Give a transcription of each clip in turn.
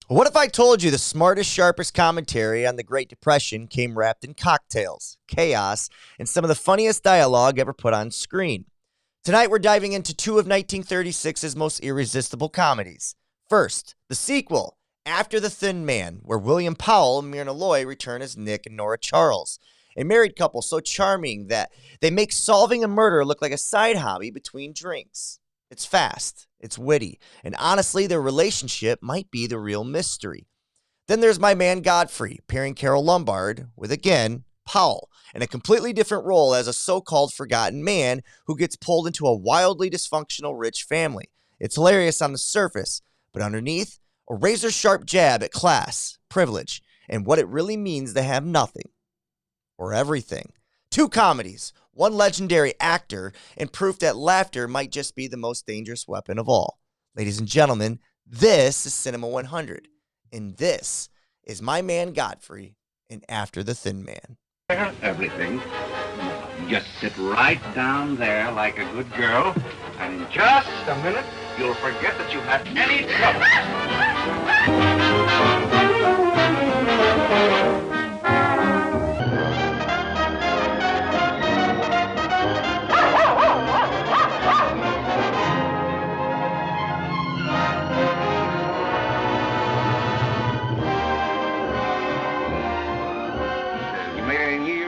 What if I told you the smartest, sharpest commentary on the Great Depression came wrapped in cocktails, chaos, and some of the funniest dialogue ever put on screen? Tonight, we're diving into two of 1936's most irresistible comedies. First, the sequel, After the Thin Man, where William Powell and Myrna return as Nick and Nora Charles, a married couple so charming that they make solving a murder look like a side hobby between drinks. It's fast, it's witty, and honestly, their relationship might be the real mystery. Then there's My Man Godfrey, pairing Carole Lombard with, again, Powell, in a completely different role as a so-called forgotten man who gets pulled into a wildly dysfunctional rich family. It's hilarious on the surface, but underneath, a razor-sharp jab at class, privilege, and what it really means to have nothing or everything. Two comedies, one legendary actor, and proof that laughter might just be the most dangerous weapon of all. Ladies and gentlemen, this is Cinema 100, and this is My Man Godfrey and After the Thin Man. Everything. Just sit right down there like a good girl, and in just a minute, you'll forget that you had any trouble.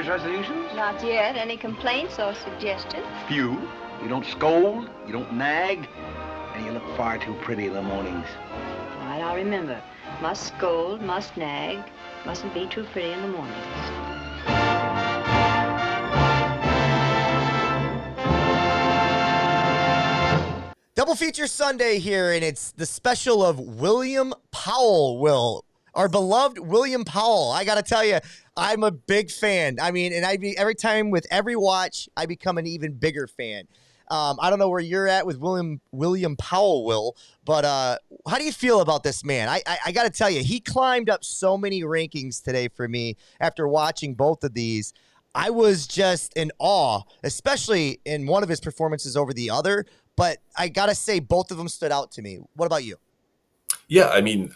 Resolutions? Not yet. Any complaints or suggestions? Few. You don't scold, you don't nag, and you look far too pretty in the mornings. All right, I'll remember. Must scold, must nag, mustn't be too pretty in the mornings. Double feature Sunday here, and it's the special of William Powell, our beloved William Powell. I got to tell you, I'm a big fan. I mean, and every time with every watch, I become an even bigger fan. I don't know where you're at with William Powell, but how do you feel about this man? I got to tell you, he climbed up so many rankings today for me after watching both of these. I was just in awe, especially in one of his performances over the other. But I got to say, both of them stood out to me. What about you? Yeah, I mean,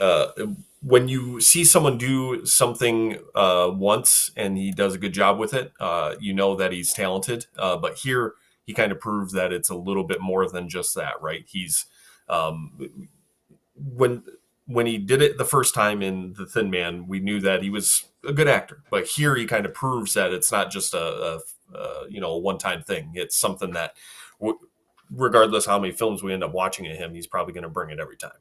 when you see someone do something once and he does a good job with it, you know that he's talented. But here he kind of proves that it's a little bit more than just that, right? He's when he did it the first time in The Thin Man, we knew that he was a good actor. But here he kind of proves that it's not just a one-time thing. It's something that, regardless how many films we end up watching of him, he's probably going to bring it every time.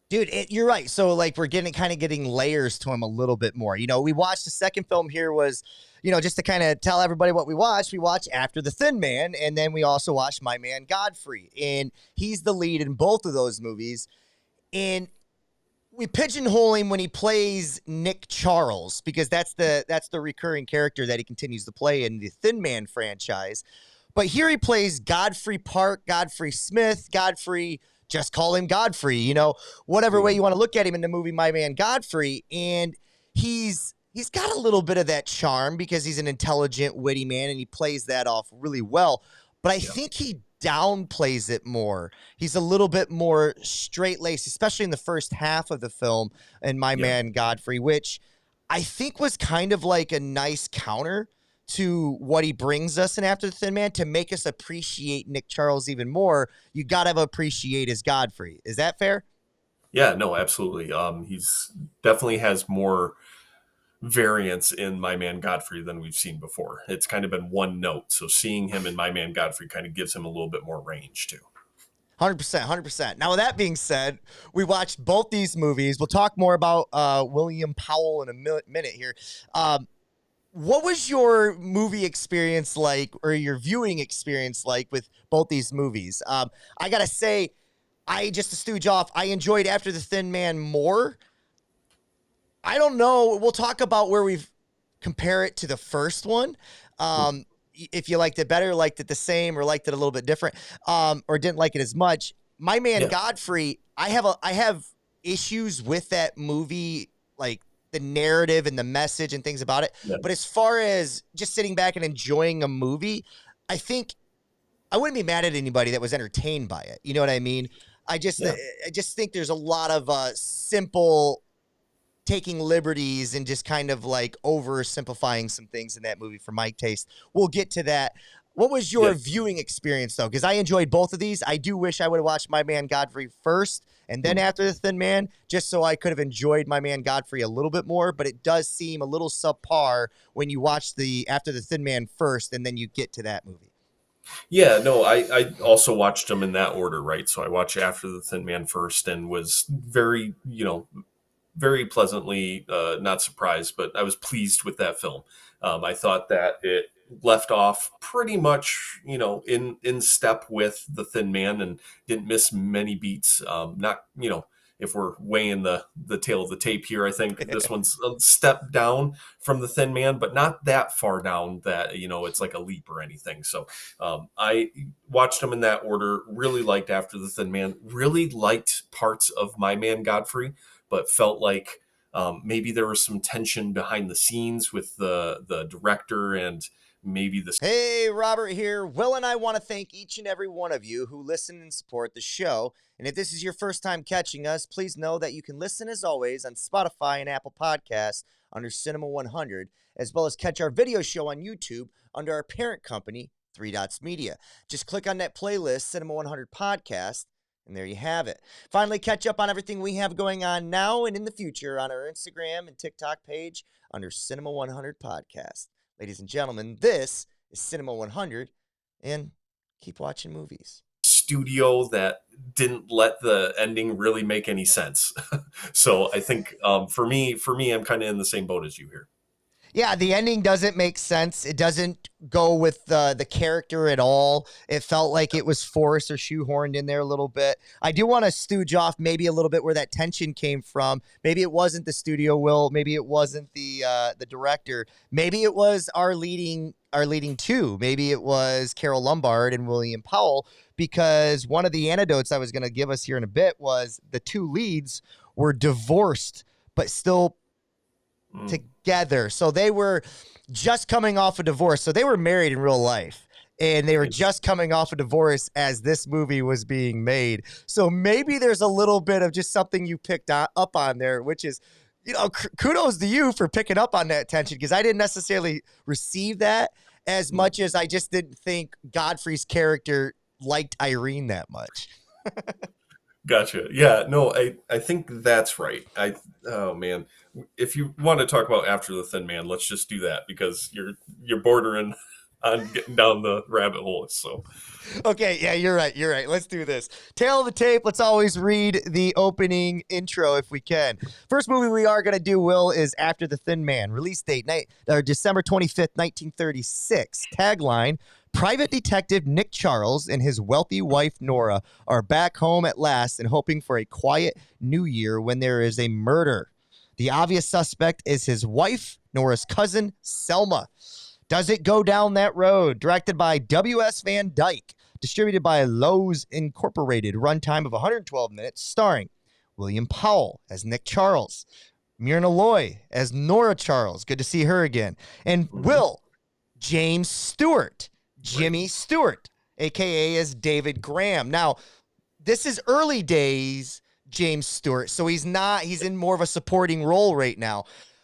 Dude, you're right. So, like, we're getting layers to him a little bit more. You know, we watched the second film here was, just to kind of tell everybody what we watched After the Thin Man, and then we also watched My Man Godfrey. And he's the lead in both of those movies. And we pigeonhole him when he plays Nick Charles, because that's the recurring character that he continues to play in the Thin Man franchise. But here he plays Godfrey Park, Godfrey Smith, Godfrey, just call him Godfrey, whatever way you want to look at him in the movie My Man Godfrey. And he's got a little bit of that charm because he's an intelligent, witty man, and he plays that off really well. But I think he downplays it more. He's a little bit more straight-laced, especially in the first half of the film in My Man Godfrey, which I think was kind of like a nice counter to what he brings us in After the Thin Man. To make us appreciate Nick Charles even more, you got to appreciate his Godfrey. Is that fair? Yeah, no, absolutely. He's definitely has more variance in My Man Godfrey than we've seen before. It's kind of been one note. So seeing him in My Man Godfrey kind of gives him a little bit more range too. 100%. Now, with that being said, we watched both these movies. We'll talk more about William Powell in a minute here. What was your movie experience like, or your viewing experience like, with both these movies? I got to say, just to stooge off, I enjoyed After the Thin Man more. I don't know. We'll talk about where we compare it to the first one. If you liked it better, liked it the same, or liked it a little bit different, or didn't like it as much. My Man Godfrey, I have issues with that movie, like the narrative and the message and things about it. Yeah. But as far as just sitting back and enjoying a movie, I think I wouldn't be mad at anybody that was entertained by it. You know what I mean? I just Yeah. I just think there's a lot of simple taking liberties and just kind of like oversimplifying some things in that movie for my taste. We'll get to that. What was your Yeah. viewing experience though? Because I enjoyed both of these. I do wish I would have watched My Man Godfrey first and then after The Thin Man, just so I could have enjoyed My Man Godfrey a little bit more. But it does seem a little subpar when you watch after The Thin Man first and then you get to that movie. Yeah, no, I also watched them in that order, right? So I watched After the Thin Man first and was very, very pleasantly not surprised, but I was pleased with that film. I thought that it left off pretty much, in step with The Thin Man and didn't miss many beats. Not, if we're weighing the tail of the tape here, I think this one's a step down from The Thin Man, but not that far down that, it's like a leap or anything. So I watched them in that order, really liked After the Thin Man, really liked parts of My Man Godfrey, but felt like maybe there was some tension behind the scenes with the director and maybe the. Hey, Robert here. Will and I want to thank each and every one of you who listen and support the show. And if this is your first time catching us, please know that you can listen as always on Spotify and Apple Podcasts under Cinema 100, as well as catch our video show on YouTube under our parent company, 3 Dots Media. Just click on that playlist, Cinema 100 Podcast, and there you have it. Finally, catch up on everything we have going on now and in the future on our Instagram and TikTok page under Cinema 100 Podcast. Ladies and gentlemen, this is Cinema 100, and keep watching movies. Studio that didn't let the ending really make any sense. So I think for me, I'm kind of in the same boat as you here. Yeah, the ending doesn't make sense. It doesn't go with the character at all. It felt like it was forced or shoehorned in there a little bit. I do want to stooge off maybe a little bit where that tension came from. Maybe it wasn't the studio, Will. Maybe it wasn't the director. Maybe it was our leading two. Maybe it was Carole Lombard and William Powell, because one of the anecdotes I was going to give us here in a bit was the two leads were divorced, but still together. So they were just coming off a divorce. So they were married in real life, and they were just coming off a divorce as this movie was being made. So maybe there's a little bit of just something you picked up on there, which is, kudos to you for picking up on that tension, because I didn't necessarily receive that as much as I just didn't think Godfrey's character liked Irene that much. Gotcha. Yeah, no, I think that's right. Oh man, if you want to talk about After the Thin Man, let's just do that, because you're bordering on getting down the rabbit hole. So, okay, yeah, you're right. Let's do this. Tail of the tape. Let's always read the opening intro if we can. First movie we are going to do, Will, is After the Thin Man. Release date, December 25th, 1936. Tagline: Private Detective Nick Charles and his wealthy wife Nora are back home at last and hoping for a quiet new year when there is a murder. The obvious suspect is his wife, Nora's cousin, Selma. Does it go down that road? Directed by W.S. Van Dyke. Distributed by Lowe's Incorporated. Runtime of 112 minutes. Starring William Powell as Nick Charles. Myrna Loy as Nora Charles. Good to see her again. And Will James Stewart. Jimmy Stewart, a.k.a. as David Graham. Now, this is early days James Stewart, so he's in more of a supporting role right now.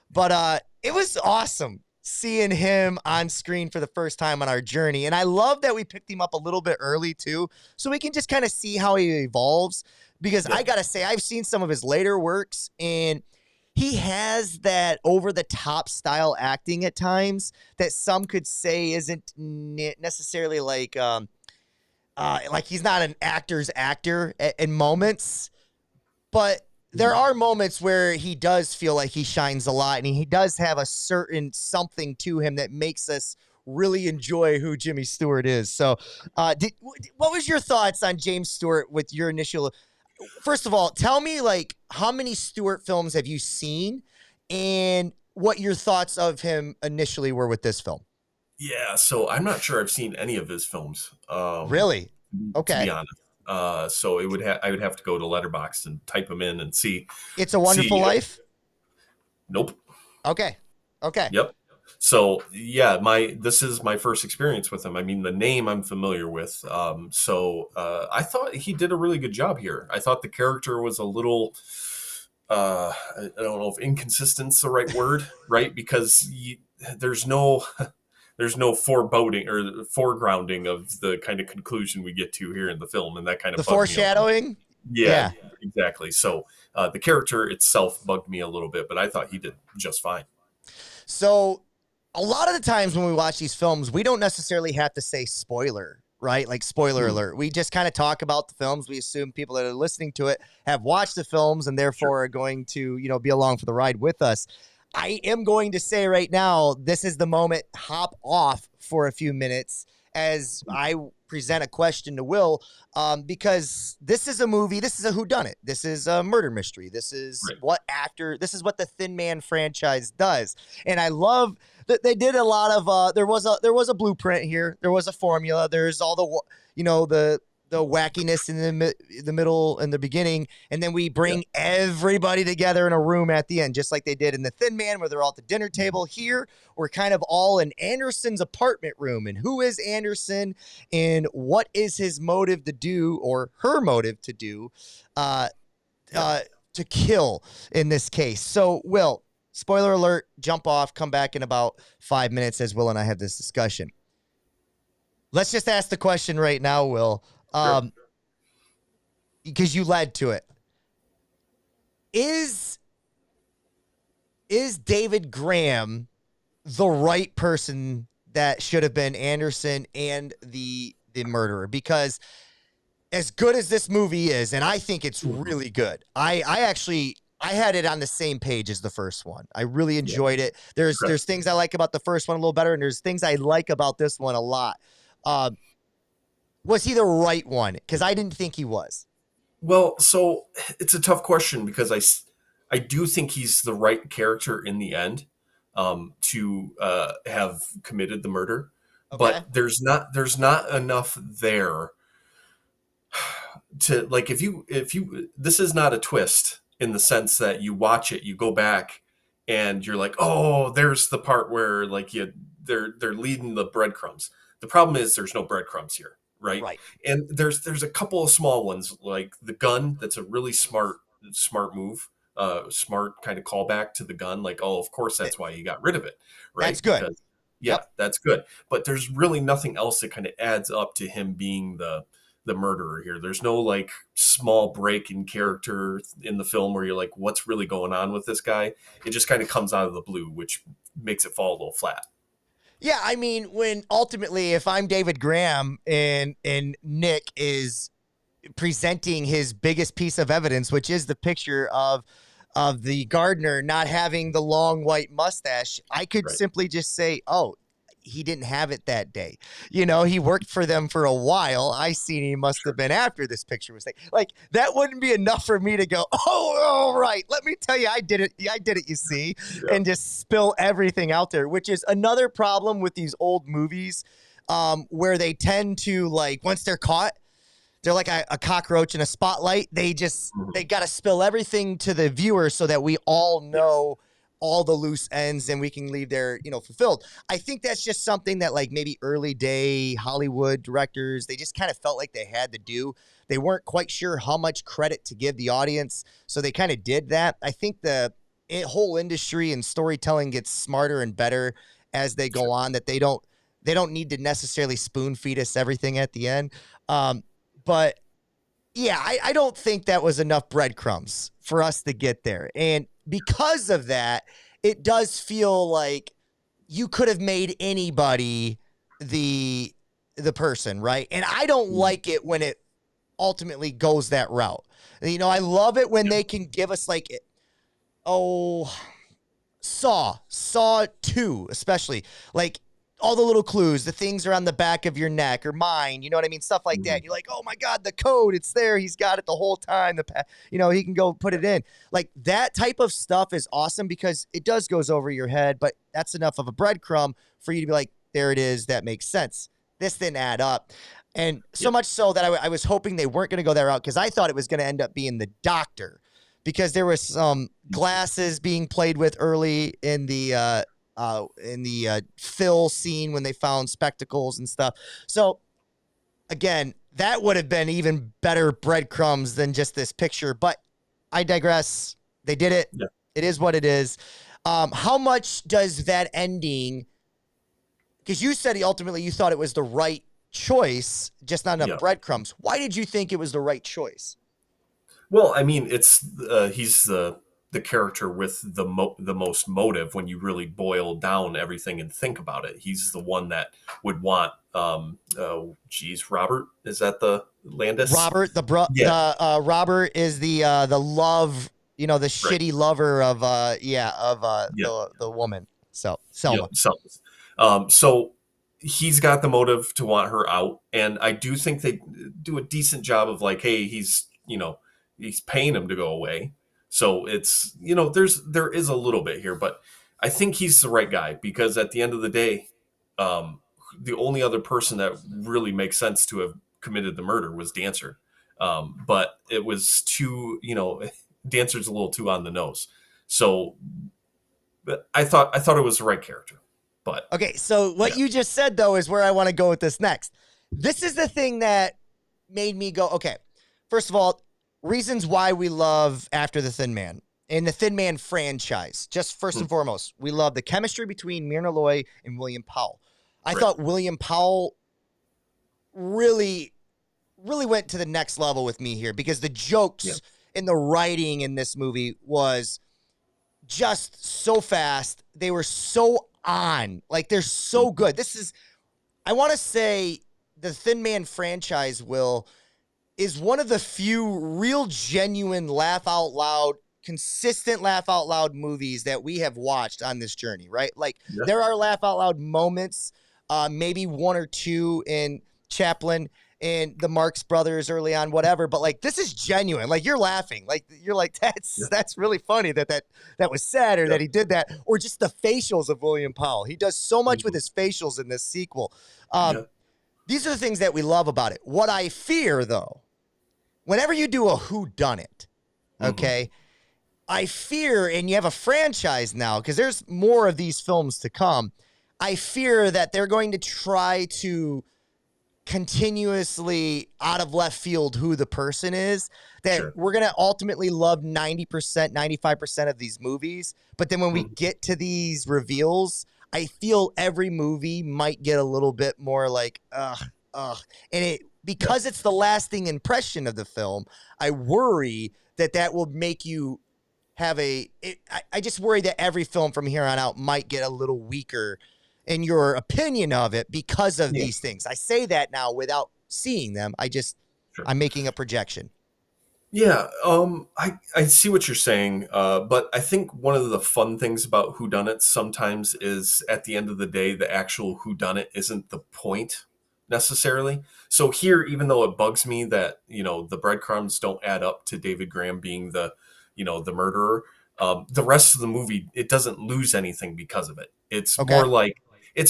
But it was awesome seeing him on screen for the first time on our journey. And I love that we picked him up a little bit early, too, so we can just kind of see how he evolves. Because I got to say, I've seen some of his later works, and he has that over-the-top style acting at times that some could say isn't necessarily like he's not an actor's actor in moments. But there are moments where he does feel like he shines a lot, and he does have a certain something to him that makes us really enjoy who Jimmy Stewart is. So what was your thoughts on James Stewart with your initial... First of all, tell me, how many Stewart films have you seen and what your thoughts of him initially were with this film? Yeah, so I'm not sure I've seen any of his films. Really? Okay. To be honest. So I would have to go to Letterboxd and type them in and see. It's a Wonderful Life? Nope. Okay. Yep. So yeah, this is my first experience with him. I mean, the name I'm familiar with. I thought he did a really good job here. I thought the character was a little, I don't know if inconsistent's the right word, right? Because there's no there's no foreboding or foregrounding of the kind of conclusion we get to here in the film, and that kind The of bugged me a little. foreshadowing. Yeah, exactly. So the character itself bugged me a little bit, but I thought he did just fine. So a lot of the times when we watch these films, we don't necessarily have to say spoiler, right? Like spoiler alert. We just kind of talk about the films. We assume people that are listening to it have watched the films and therefore are going to, be along for the ride with us. I am going to say right now, this is the moment. Hop off for a few minutes as I present a question to Will, because this is a movie. This is a whodunit. This is a murder mystery. This is this is what the Thin Man franchise does. And I love that they did a lot of, there was a blueprint here. There was a formula. There's all the wackiness in the middle and the beginning, and then we bring everybody together in a room at the end, just like they did in the Thin Man, where they're all at the dinner table. Here, we're kind of all in Anderson's apartment room, and who is Anderson, and what is his motive to do, or her motive to do, to kill in this case. So, Will, spoiler alert, jump off, come back in about 5 minutes as Will and I have this discussion. Let's just ask the question right now, Will. Because you led to it. Is David Graham the right person that should have been Anderson and the murderer? Because as good as this movie is, and I think it's really good, I had it on the same page as the first one. I really enjoyed it. There's things I like about the first one a little better, and there's things I like about this one a lot. Was he the right one? Because I didn't think he was. Well, so it's a tough question because I do think he's the right character in the end to have committed the murder. Okay. But there's not enough there to, like, if you this is not a twist in the sense that you watch it, you go back and you're like, oh, there's the part where like they're leading the breadcrumbs. The problem is there's no breadcrumbs here. Right. And there's a couple of small ones, like the gun. That's a really smart move, smart kind of callback to the gun. Like, oh, of course, that's why you got rid of it. Right. That's good. Because, that's good. But there's really nothing else that kind of adds up to him being the murderer here. There's no like small break in character in the film where you're like, what's really going on with this guy? It just kind of comes out of the blue, which makes it fall a little flat. Yeah, I mean, when ultimately, if I'm David Graham and Nick is presenting his biggest piece of evidence, which is the picture of the gardener not having the long white mustache, I could simply just say, oh, he didn't have it that day. He worked for them for a while. I seen he must have been after this picture was taken. Like, that wouldn't be enough for me to go, oh, all right, let me tell you, I did it, you see, and just spill everything out there, which is another problem with these old movies, where they tend to, like, once they're caught, they're like a cockroach in a spotlight. They got to spill everything to the viewer so that we all know all the loose ends and we can leave there, fulfilled. I think that's just something that, like, maybe early day Hollywood directors, they just kind of felt like they had to do. They weren't quite sure how much credit to give the audience, so they kind of did that. I think the whole industry and storytelling gets smarter and better as they go on, that they don't need to necessarily spoon feed us everything at the end. But yeah, I don't think that was enough breadcrumbs for us to get there. And because of that, it does feel like you could have made anybody the person, right? And I don't like it when it ultimately goes that route. I love it when they can give us, like, Saw 2, especially, like, all the little clues, the things are on the back of your neck or mine, you know what I mean? Stuff like that. You're like, oh my God, the code, it's there. He's got it the whole time. He can go put it in. Like, that type of stuff is awesome because it goes over your head, but that's enough of a breadcrumb for you to be like, there it is. That makes sense. This didn't add up. And so much so that I was hoping they weren't going to go that route, because I thought it was going to end up being the doctor, because there was some glasses being played with early in the in the fill scene when they found spectacles and stuff. So again, that would have been even better breadcrumbs than just this picture, but I digress. They did it. Yeah. It is what it is. How much does that ending, because you said ultimately you thought it was the right choice, just not enough breadcrumbs. Why did you think it was the right choice? Well, I mean, it's he's the character with the most motive when you really boil down everything and think about it. He's the one that would want Robert, is that the Landis? Robert, Robert is the love, the shitty lover of the woman. So Selma. So he's got the motive to want her out, and I do think they do a decent job of like, hey, he's paying him to go away. So it's, there is a little bit here, but I think he's the right guy because at the end of the day, the only other person that really makes sense to have committed the murder was Dancer. But it was too, Dancer's a little too on the nose. So I thought it was the right character. But okay, so what you just said though is where I want to go with this next. This is the thing that made me go, okay, first of all, reasons why we love After the Thin Man and the Thin Man franchise. Just first and foremost, we love the chemistry between Myrna Loy and William Powell. I thought William Powell really went to the next level with me here because the jokes and the writing in this movie was just so fast. They were so on. Like, they're so good. I want to say the Thin Man franchise, is one of the few real genuine laugh out loud, consistent laugh out loud movies that we have watched on this journey, right? Like there are laugh out loud moments, maybe one or two in Chaplin and the Marx Brothers early on, whatever. But like, this is genuine. Like you're laughing, like you're like, that's really funny that was said or that he did that, or just the facials of William Powell. He does so much with his facials in this sequel. These are the things that we love about it. What I fear though, whenever you do a whodunit, okay, I fear, and you have a franchise now, because there's more of these films to come, I fear that they're going to try to continuously out of left field who the person is, that we're going to ultimately love 90%, 95% of these movies. But then when we get to these reveals, I feel every movie might get a little bit more like, and because it's the lasting impression of the film, I worry that will make you have I just worry that every film from here on out might get a little weaker in your opinion of it because of these things. I say that now without seeing them. I'm making a projection. Yeah, I see what you're saying, but I think one of the fun things about whodunits sometimes is at the end of the day, the actual whodunit isn't the point necessarily. So here, even though it bugs me that, the breadcrumbs don't add up to David Graham being the murderer, the rest of the movie, it doesn't lose anything because of it. It's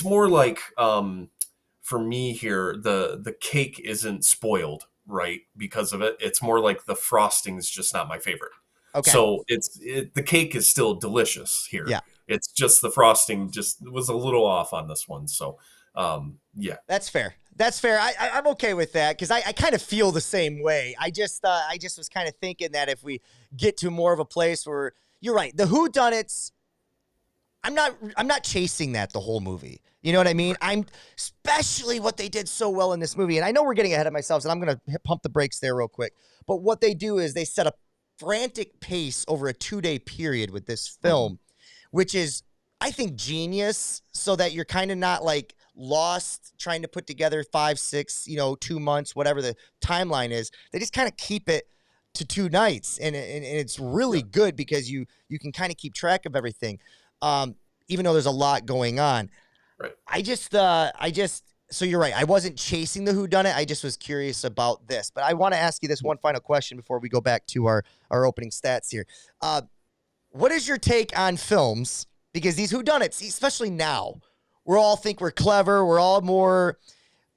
more like for me here, the cake isn't spoiled, right? Because of it. It's more like the frosting's just not my favorite. Okay. So the cake is still delicious here. Yeah. It's just the frosting just was a little off on this one. So That's fair. I'm okay with that because I kind of feel the same way. I just was kind of thinking that if we get to more of a place where you're right, the whodunits, I'm not chasing that the whole movie. You know what I mean? I'm especially what they did so well in this movie. And I know we're getting ahead of myself, and I'm going to pump the brakes there real quick. But what they do is they set a frantic pace over a 2-day period with this film, which is, I think, genius, so that you're kind of not like lost trying to put together 5, 6, 2 months, whatever the timeline is. They just kind of keep it to 2 nights. And it's really good because you can kind of keep track of everything. Even though there's a lot going on. Right. So you're right. I wasn't chasing the whodunit. I just was curious about this. But I want to ask you this one final question before we go back to our opening stats here. What is your take on films? Because these whodunits, especially now, we all think we're clever. We're all more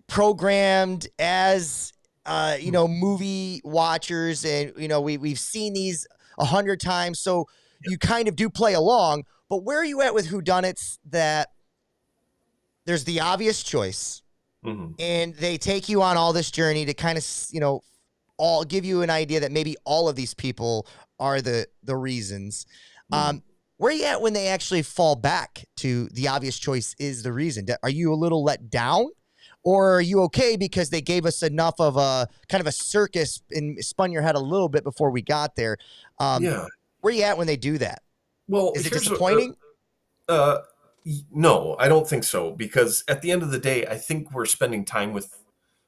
programmed as, movie watchers. And, we've seen these 100 times. So you kind of do play along. But where are you at with whodunits that there's the obvious choice, and they take you on all this journey to kind of, all give you an idea that maybe all of these people are the reasons. Where are you at when they actually fall back to the obvious choice is the reason? Are you a little let down, or are you okay because they gave us enough of a kind of a circus and spun your head a little bit before we got there? Where are you at when they do that? Well, is it disappointing? No, I don't think so, because at the end of the day, I think we're spending time with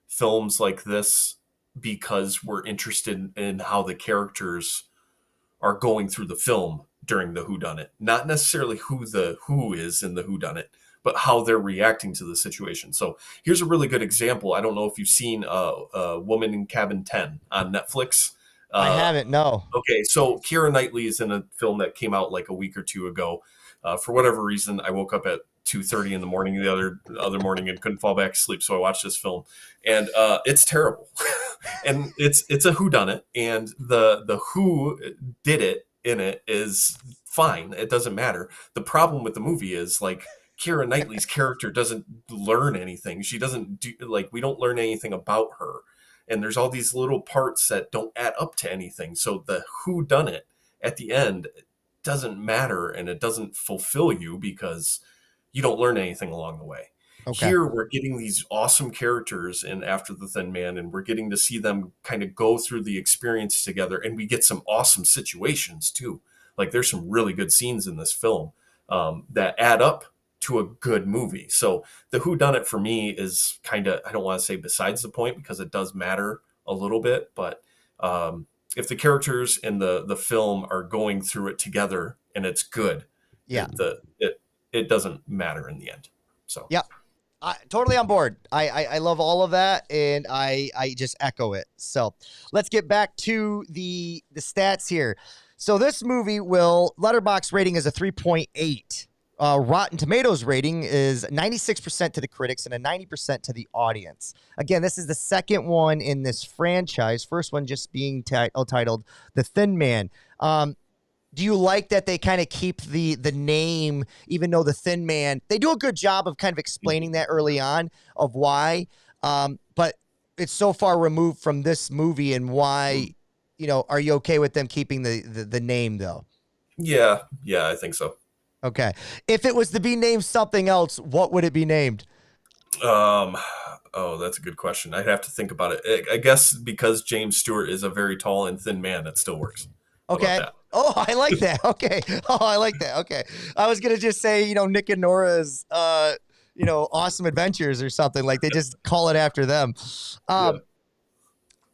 films like this because we're interested in how the characters are going through the film during the whodunit. Not necessarily who is in the whodunit, but how they're reacting to the situation. So here's a really good example. I don't know if you've seen Woman in Cabin 10 on Netflix. I haven't, no. Okay, so Keira Knightley is in a film that came out like a week or two ago. For whatever reason, I woke up at 2:30 in the morning the other morning and couldn't fall back to sleep, so I watched this film, and it's terrible. And it's a whodunit, and the who did it in it is fine. It doesn't matter. The problem with the movie is, like, Keira Knightley's character doesn't learn anything. She doesn't do, like, we don't learn anything about her. And there's all these little parts that don't add up to anything. So the who done it at the end doesn't matter, and it doesn't fulfill you because you don't learn anything along the way. Okay. Here we're getting these awesome characters in After the Thin Man, and we're getting to see them kind of go through the experience together, and we get some awesome situations too. Like, there's some really good scenes in this film that add up to a good movie. So the whodunit for me is kind of, I don't want to say besides the point, because it does matter a little bit, but if the characters in the film are going through it together and it's good, it doesn't matter in the end. So yeah, totally on board. I love all of that, and I just echo it. So let's get back to the stats here. So this movie Letterboxd rating is a 3.8. Rotten Tomatoes rating is 96% to the critics and a 90% to the audience. Again, this is the second one in this franchise. First one just being titled The Thin Man. Do you like that they kind of keep the name, even though The Thin Man, they do a good job of kind of explaining that early on of why, but it's so far removed from this movie, and why, are you okay with them keeping the name though? Yeah, I think so. Okay. If it was to be named something else, what would it be named? Oh, that's a good question. I'd have to think about it. I guess because James Stewart is a very tall and thin man, it still works. Okay. Oh, I like that. Okay. Oh, I like that. Okay. I was going to just say, Nick and Nora's, Awesome Adventures or something. Like, they just call it after them.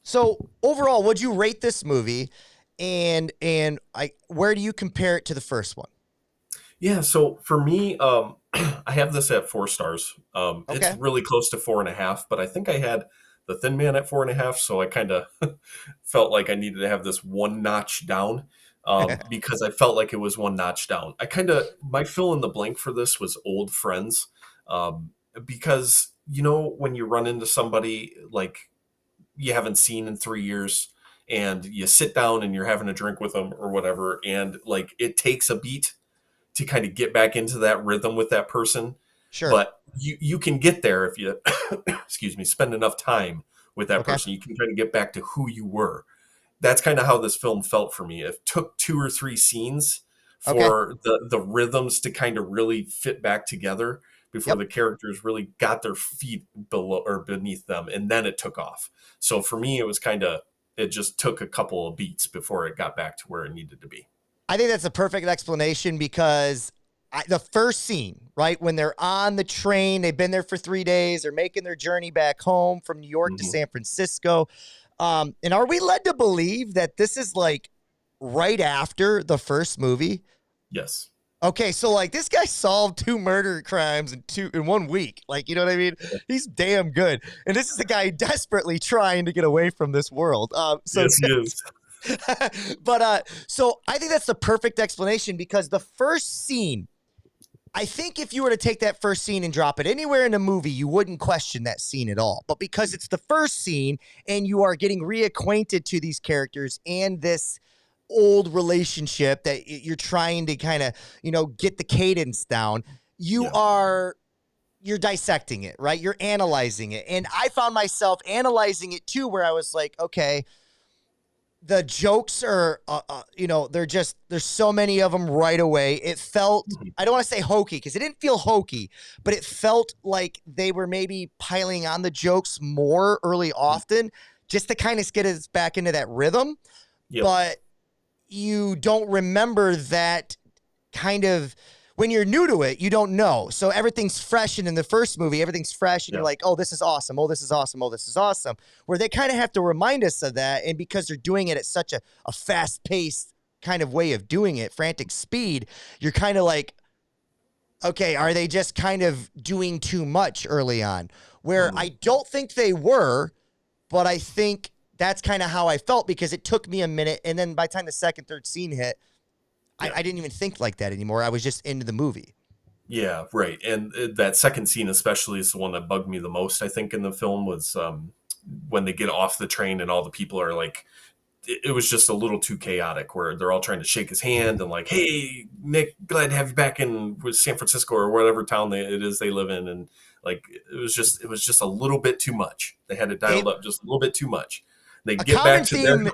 So overall, would you rate this movie? And where do you compare it to the first one? Yeah, so for me, I have this at 4 stars. It's really close to 4.5, but I think I had The Thin Man at 4.5, so I kind of felt like I needed to have this one notch down, because I felt like it was one notch down. My fill in the blank for this was old friends, because, when you run into somebody like you haven't seen in 3 years, and you sit down and you're having a drink with them or whatever, and like it takes a beat to kind of get back into that rhythm with that person. Sure. But you can get there if you, spend enough time with that person. You can kind of get back to who you were. That's kind of how this film felt for me. It took 2 or 3 scenes for the rhythms to kind of really fit back together before the characters really got their feet below or beneath them. And then it took off. So for me, it just took a couple of beats before it got back to where it needed to be. I think that's a perfect explanation, because the first scene, right, when they're on the train, they've been there for 3 days, they're making their journey back home from New York to San Francisco. And are we led to believe that this is like right after the first movie? Yes. Okay, so like this guy solved 2 murder crimes in 1 week. Like, you know what I mean? He's damn good. And this is the guy desperately trying to get away from this world. Yes, he is. But so I think that's the perfect explanation, because the first scene, I think if you were to take that first scene and drop it anywhere in the movie, you wouldn't question that scene at all. But because it's the first scene and you are getting reacquainted to these characters and this old relationship that you're trying to kind of, get the cadence down. You're dissecting it, right? You're analyzing it. And I found myself analyzing it too, where I was like, okay, the jokes are, there's so many of them right away. It felt, I don't want to say hokey because it didn't feel hokey, but it felt like they were maybe piling on the jokes more early often just to kind of get us back into that rhythm. Yep. But you don't remember that kind of, when you're new to it, you don't know. So everything's fresh. And in the first movie, everything's fresh. And you're like, oh, this is awesome. Oh, this is awesome. Oh, this is awesome. Where they kind of have to remind us of that. And because they're doing it at such a fast-paced kind of way of doing it, frantic speed, you're kind of like, okay, are they just kind of doing too much early on? Where I don't think they were, but I think that's kind of how I felt because it took me a minute. And then by the time the second, third scene hit, I didn't even think like that anymore. I was just into the movie. Yeah, right. And that second scene especially is the one that bugged me the most, I think, in the film was when they get off the train and all the people are like, it was just a little too chaotic where they're all trying to shake his hand and like, hey, Nick, glad to have you back in San Francisco or whatever town it is they live in. And like, it was just a little bit too much. They had it dialed up just a little bit too much. They get back to their...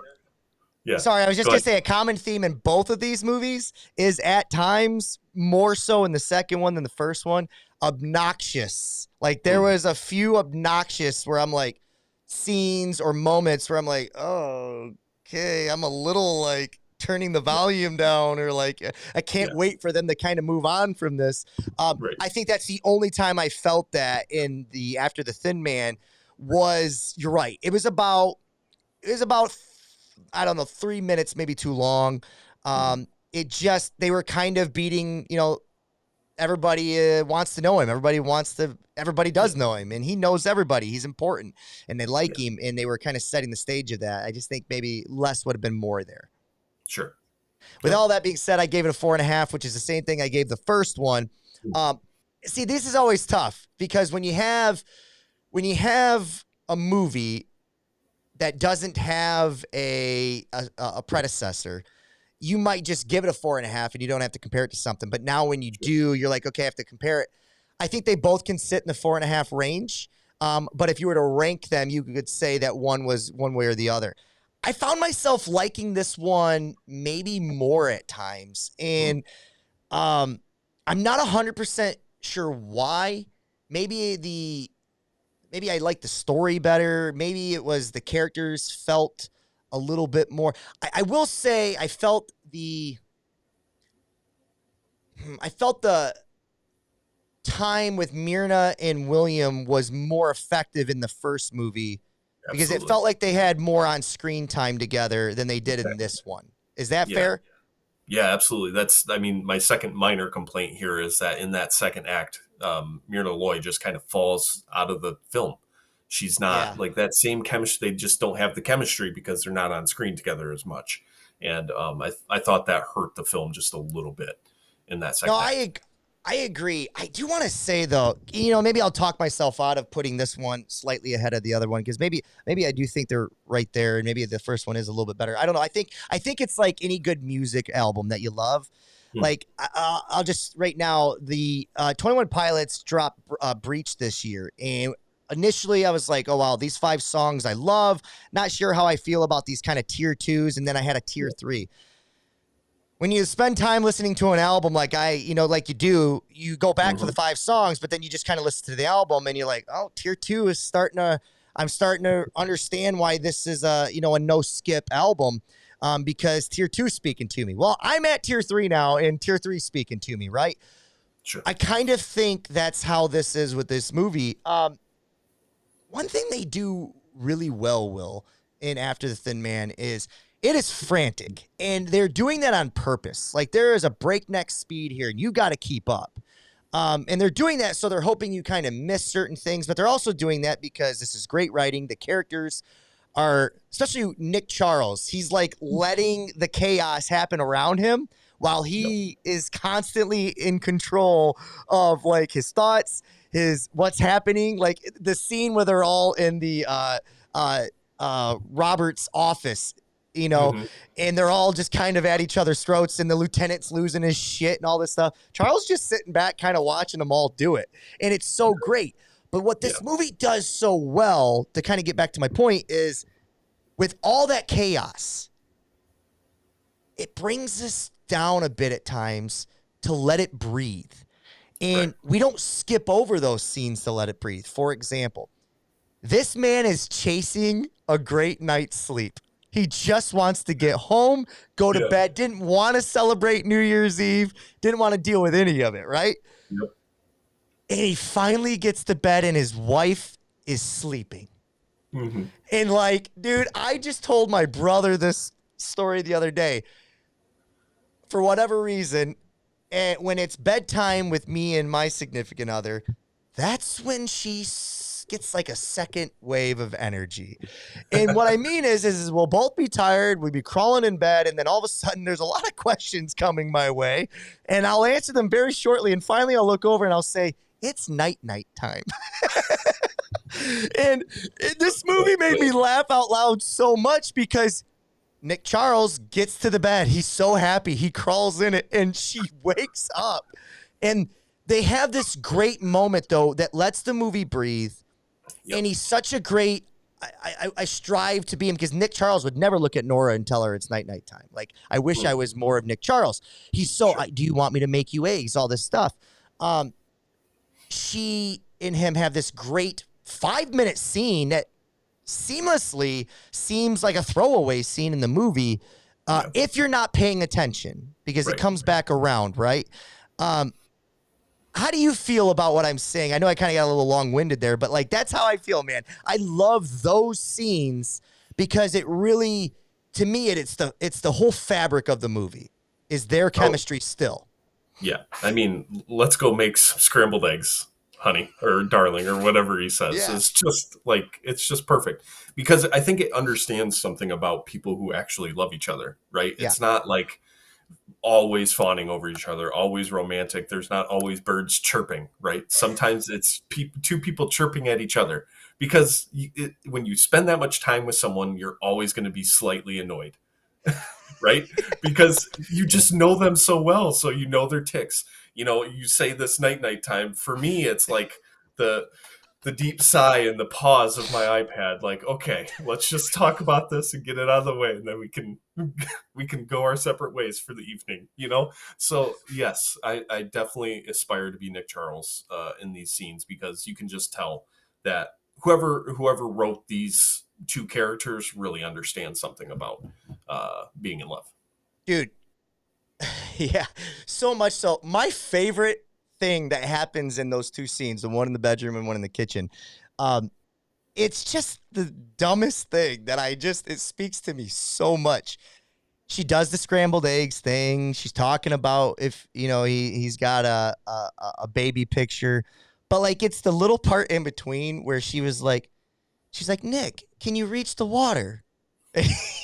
Yeah. Sorry, I was just going to say a common theme in both of these movies is at times, more so in the second one than the first one, obnoxious. Like there was a few obnoxious where I'm like scenes or moments where I'm like, oh, okay, I'm a little like turning the volume down or like I can't wait for them to kind of move on from this. Right. I think that's the only time I felt that in the After the Thin Man was, you're right. It was about I don't know, 3 minutes, maybe too long. They were kind of beating, everybody wants to know him. Everybody does know him and he knows everybody. He's important and they like him and they were kind of setting the stage of that. I just think maybe less would have been more there. Sure. With all that being said, I gave it a 4.5, which is the same thing I gave the first one. See, this is always tough because when you have a movie that doesn't have a predecessor, you might just give it a 4.5 and you don't have to compare it to something. But now when you do, you're like, okay, I have to compare it. I think they both can sit in the 4.5 range. But if you were to rank them, you could say that one was one way or the other. I found myself liking this one maybe more at times. And I'm not 100% sure why. Maybe I liked the story better. Maybe it was the characters felt a little bit more. I will say I felt the time with Myrna and William was more effective in the first movie because it felt like they had more on screen time together than they did in this one. Is that fair? Yeah, absolutely. That's, my second minor complaint here is that in that second act, Myrna Loy just kind of falls out of the film. She's not like that same chemistry. They just don't have the chemistry because they're not on screen together as much. And I thought that hurt the film just a little bit in that second act. I agree. I do want to say though, maybe I'll talk myself out of putting this one slightly ahead of the other one because maybe I do think they're right there, and maybe the first one is a little bit better. I don't know. I think it's like any good music album that you love. Like I'll just right now, the 21 Pilots dropped Breach this year, and initially I was like, oh wow, these 5 songs I love. Not sure how I feel about these kind of tier 2s, and then I had a tier 3. When you spend time listening to an album like like you do, you go back to the 5 songs, but then you just kind of listen to the album and you're like, oh, tier 2 is I'm starting to understand why this is a no skip album, because tier 2 is speaking to me. Well, I'm at tier 3 now and tier 3 is speaking to me, right? Sure. I kind of think that's how this is with this movie. One thing they do really well, Will, in After the Thin Man is it is frantic, and they're doing that on purpose. Like there is a breakneck speed here, and you got to keep up. And they're doing that so they're hoping you kind of miss certain things, but they're also doing that because this is great writing. The characters are, especially Nick Charles, he's like letting the chaos happen around him while he is constantly in control of like his thoughts, his what's happening. Like the scene where they're all in the Robert's office Mhm. and they're all just kind of at each other's throats, and the lieutenant's losing his shit and all this stuff. Charles just sitting back, kind of watching them all do it. And it's so great. But what this movie does so well, to kind of get back to my point, is with all that chaos, it brings us down a bit at times to let it breathe. And we don't skip over those scenes to let it breathe. For example, this man is chasing a great night's sleep. He just wants to get home, go to bed, didn't want to celebrate New Year's Eve, didn't want to deal with any of it, right? Yep. And he finally gets to bed and his wife is sleeping. Mm-hmm. And like, dude, I just told my brother this story the other day. For whatever reason, and when it's bedtime with me and my significant other, that's when she gets like a second wave of energy. And what I mean is we'll both be tired, we'll be crawling in bed, and then all of a sudden there's a lot of questions coming my way, and I'll answer them very shortly, and finally I'll look over and I'll say, it's night time. And this movie made me laugh out loud so much because Nick Charles gets to the bed. He's so happy. He crawls in it, and she wakes up. And they have this great moment, though, that lets the movie breathe. Yep. And he's such a great, I strive to be him, because Nick Charles would never look at Nora and tell her it's night time. Like, I wish I was more of Nick Charles. He's so, do you want me to make you eggs? All this stuff. She and him have this great 5-minute scene that seamlessly seems like a throwaway scene in the movie if you're not paying attention, because it comes back around, right? How do you feel about what I'm saying? I know I kind of got a little long-winded there, but like, that's how I feel, man. I love those scenes because it really, to me, it's the whole fabric of the movie is their chemistry still. Yeah. I mean, let's go make some scrambled eggs, honey, or darling, or whatever he says. Yeah. It's just perfect, because I think it understands something about people who actually love each other, right? Yeah. It's not like always fawning over each other, always romantic. There's not always birds chirping, right? Sometimes it's two people chirping at each other, because when you spend that much time with someone, you're always going to be slightly annoyed, right? Because you just know them so well. So you know their tics. You know, you say this night time. For me, it's like the deep sigh and the pause of my iPad. Like, okay, let's just talk about this and get it out of the way, and then we can go our separate ways for the evening. You know. So yes, I definitely aspire to be Nick Charles in these scenes, because you can just tell that whoever wrote these two characters really understands something about being in love. Dude. Yeah, so much so. My favorite thing that happens in those two scenes, the one in the bedroom and one in the kitchen, it's just the dumbest thing that it speaks to me so much. She does the scrambled eggs thing. She's talking about if, he's got a baby picture, but like, it's the little part in between where she's like, Nick, can you reach the water?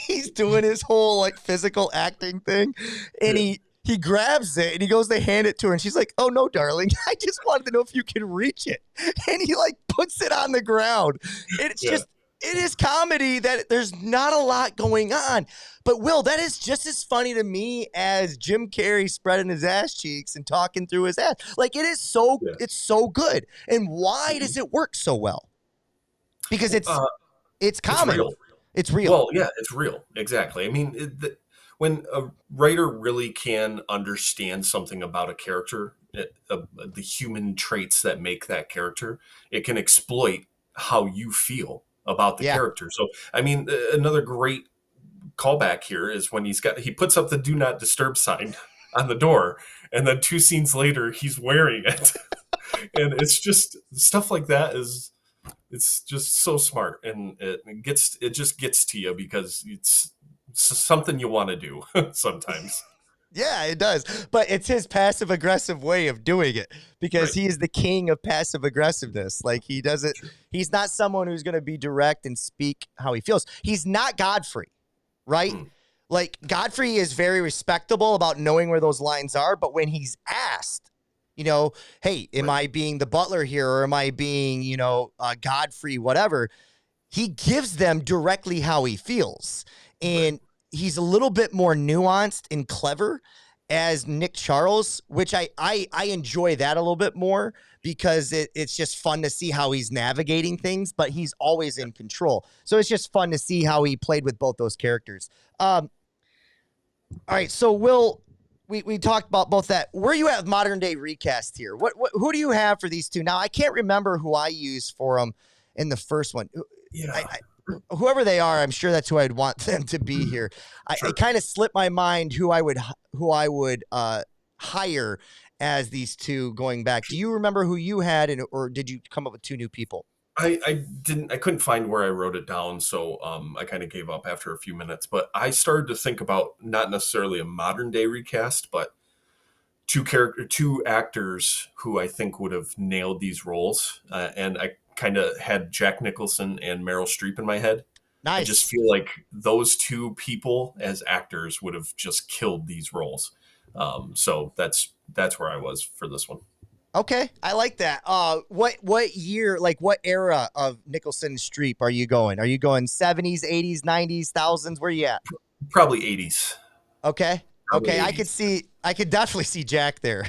He's doing his whole like physical acting thing, and he grabs it and he goes to hand it to her, and she's like, oh no, darling, I just wanted to know if you can reach it. And he like puts it on the ground. And it's just, it is comedy that there's not a lot going on. But Will, that is just as funny to me as Jim Carrey spreading his ass cheeks and talking through his ass. Like, it is so, it's so good. And why does it work so well? Because it's comedy. It's real. Well, yeah, it's real. Exactly. I mean, when a writer really can understand something about a character, the human traits that make that character, it can exploit how you feel about the character. So, I mean, another great callback here is when he puts up the do not disturb sign on the door, and then 2 scenes later, he's wearing it. And it's just stuff like that it's just so smart, and it just gets to you because it's something you want to do sometimes. Yeah, it does. But it's his passive aggressive way of doing it, because he is the king of passive aggressiveness. Like, he's not someone who's going to be direct and speak how he feels. He's not Godfrey, right? Like, Godfrey is very respectable about knowing where those lines are, but when he's asked, hey, am I being the butler here, or am I being, Godfrey, whatever, he gives them directly how he feels. And he's a little bit more nuanced and clever as Nick Charles, which I enjoy that a little bit more because it's just fun to see how he's navigating things, but he's always in control. So it's just fun to see how he played with both those characters. All right, so Will, we talked about both that. Where are you at with modern day recast here? Who do you have for these two? Now, I can't remember who I used for them in the first one. Yeah. Whoever they are, I'm sure that's who I'd want them to be here. Sure. It kind of slipped my mind who I would hire as these two going back. Do you remember who you had, or did you come up with two new people? I couldn't find where I wrote it down, so I kind of gave up after a few minutes. But I started to think about not necessarily a modern day recast, but two actors who I think would have nailed these roles, and I kind of had Jack Nicholson and Meryl Streep in my head. Nice. I just feel like those two people as actors would have just killed these roles. So that's where I was for this one. Okay, I like that. What year, like what era of Nicholson and Streep are you going? Are you going 70s, 80s, 90s, thousands? Where are you at? Probably 80s. Okay. Probably Okay, 80s. I could definitely see Jack there.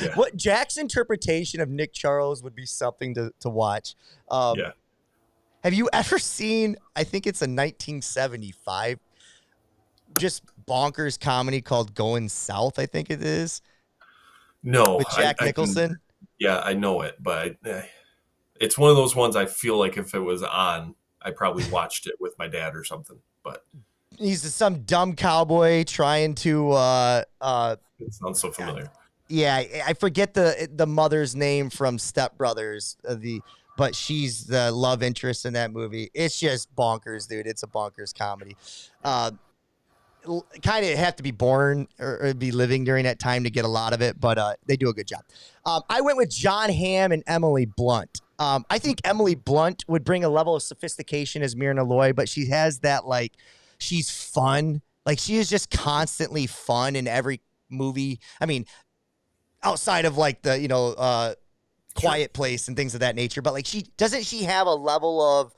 Yeah. What Jack's interpretation of Nick Charles would be something to watch. Yeah. Have you ever seen, I think it's a 1975, just bonkers comedy called Going South, I think it is, No, with Jack Nicholson? I know it, but it's one of those ones I feel like if it was on, I probably watched it with my dad or something. But He's some dumb cowboy trying to it sounds so familiar. yeah, I forget the mother's name from Step Brothers, but she's the love interest in that movie. It's just bonkers, dude. It's a bonkers comedy. Kind of have to be born or be living during that time to get a lot of it, but they do a good job. I went with John Hamm and Emily Blunt. I think Emily Blunt would bring a level of sophistication as Myrna Loy, but she has that, like, she's fun. Like, she is just constantly fun in every movie. I mean, outside of like the Quiet Place and things of that nature, but like she have a level of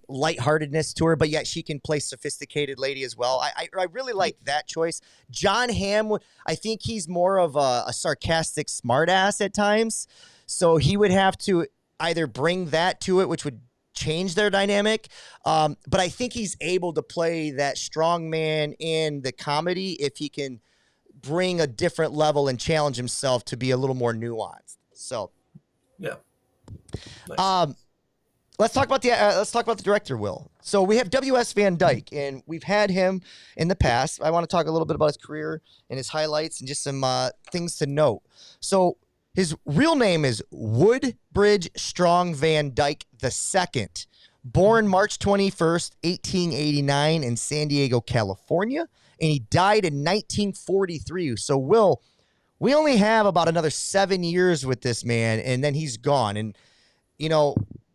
lightheartedness to her, but yet she can play sophisticated lady as well. I really like that choice. John Hamm, I think he's more of a sarcastic smartass at times, so he would have to either bring that to it, which would change their dynamic, but I think he's able to play that strong man in the comedy if he can bring a different level and challenge himself to be a little more nuanced. So, yeah. Nice. Let's talk about the director, Will. So we have W.S. Van Dyke, and we've had him in the past. I want to talk a little bit about his career and his highlights and just some things to note. So his real name is Woodbridge Strong Van Dyke II, born March 21st, 1889 in San Diego, California, and he died in 1943. So, Will, we only have about another 7 years with this man, and then he's gone. And,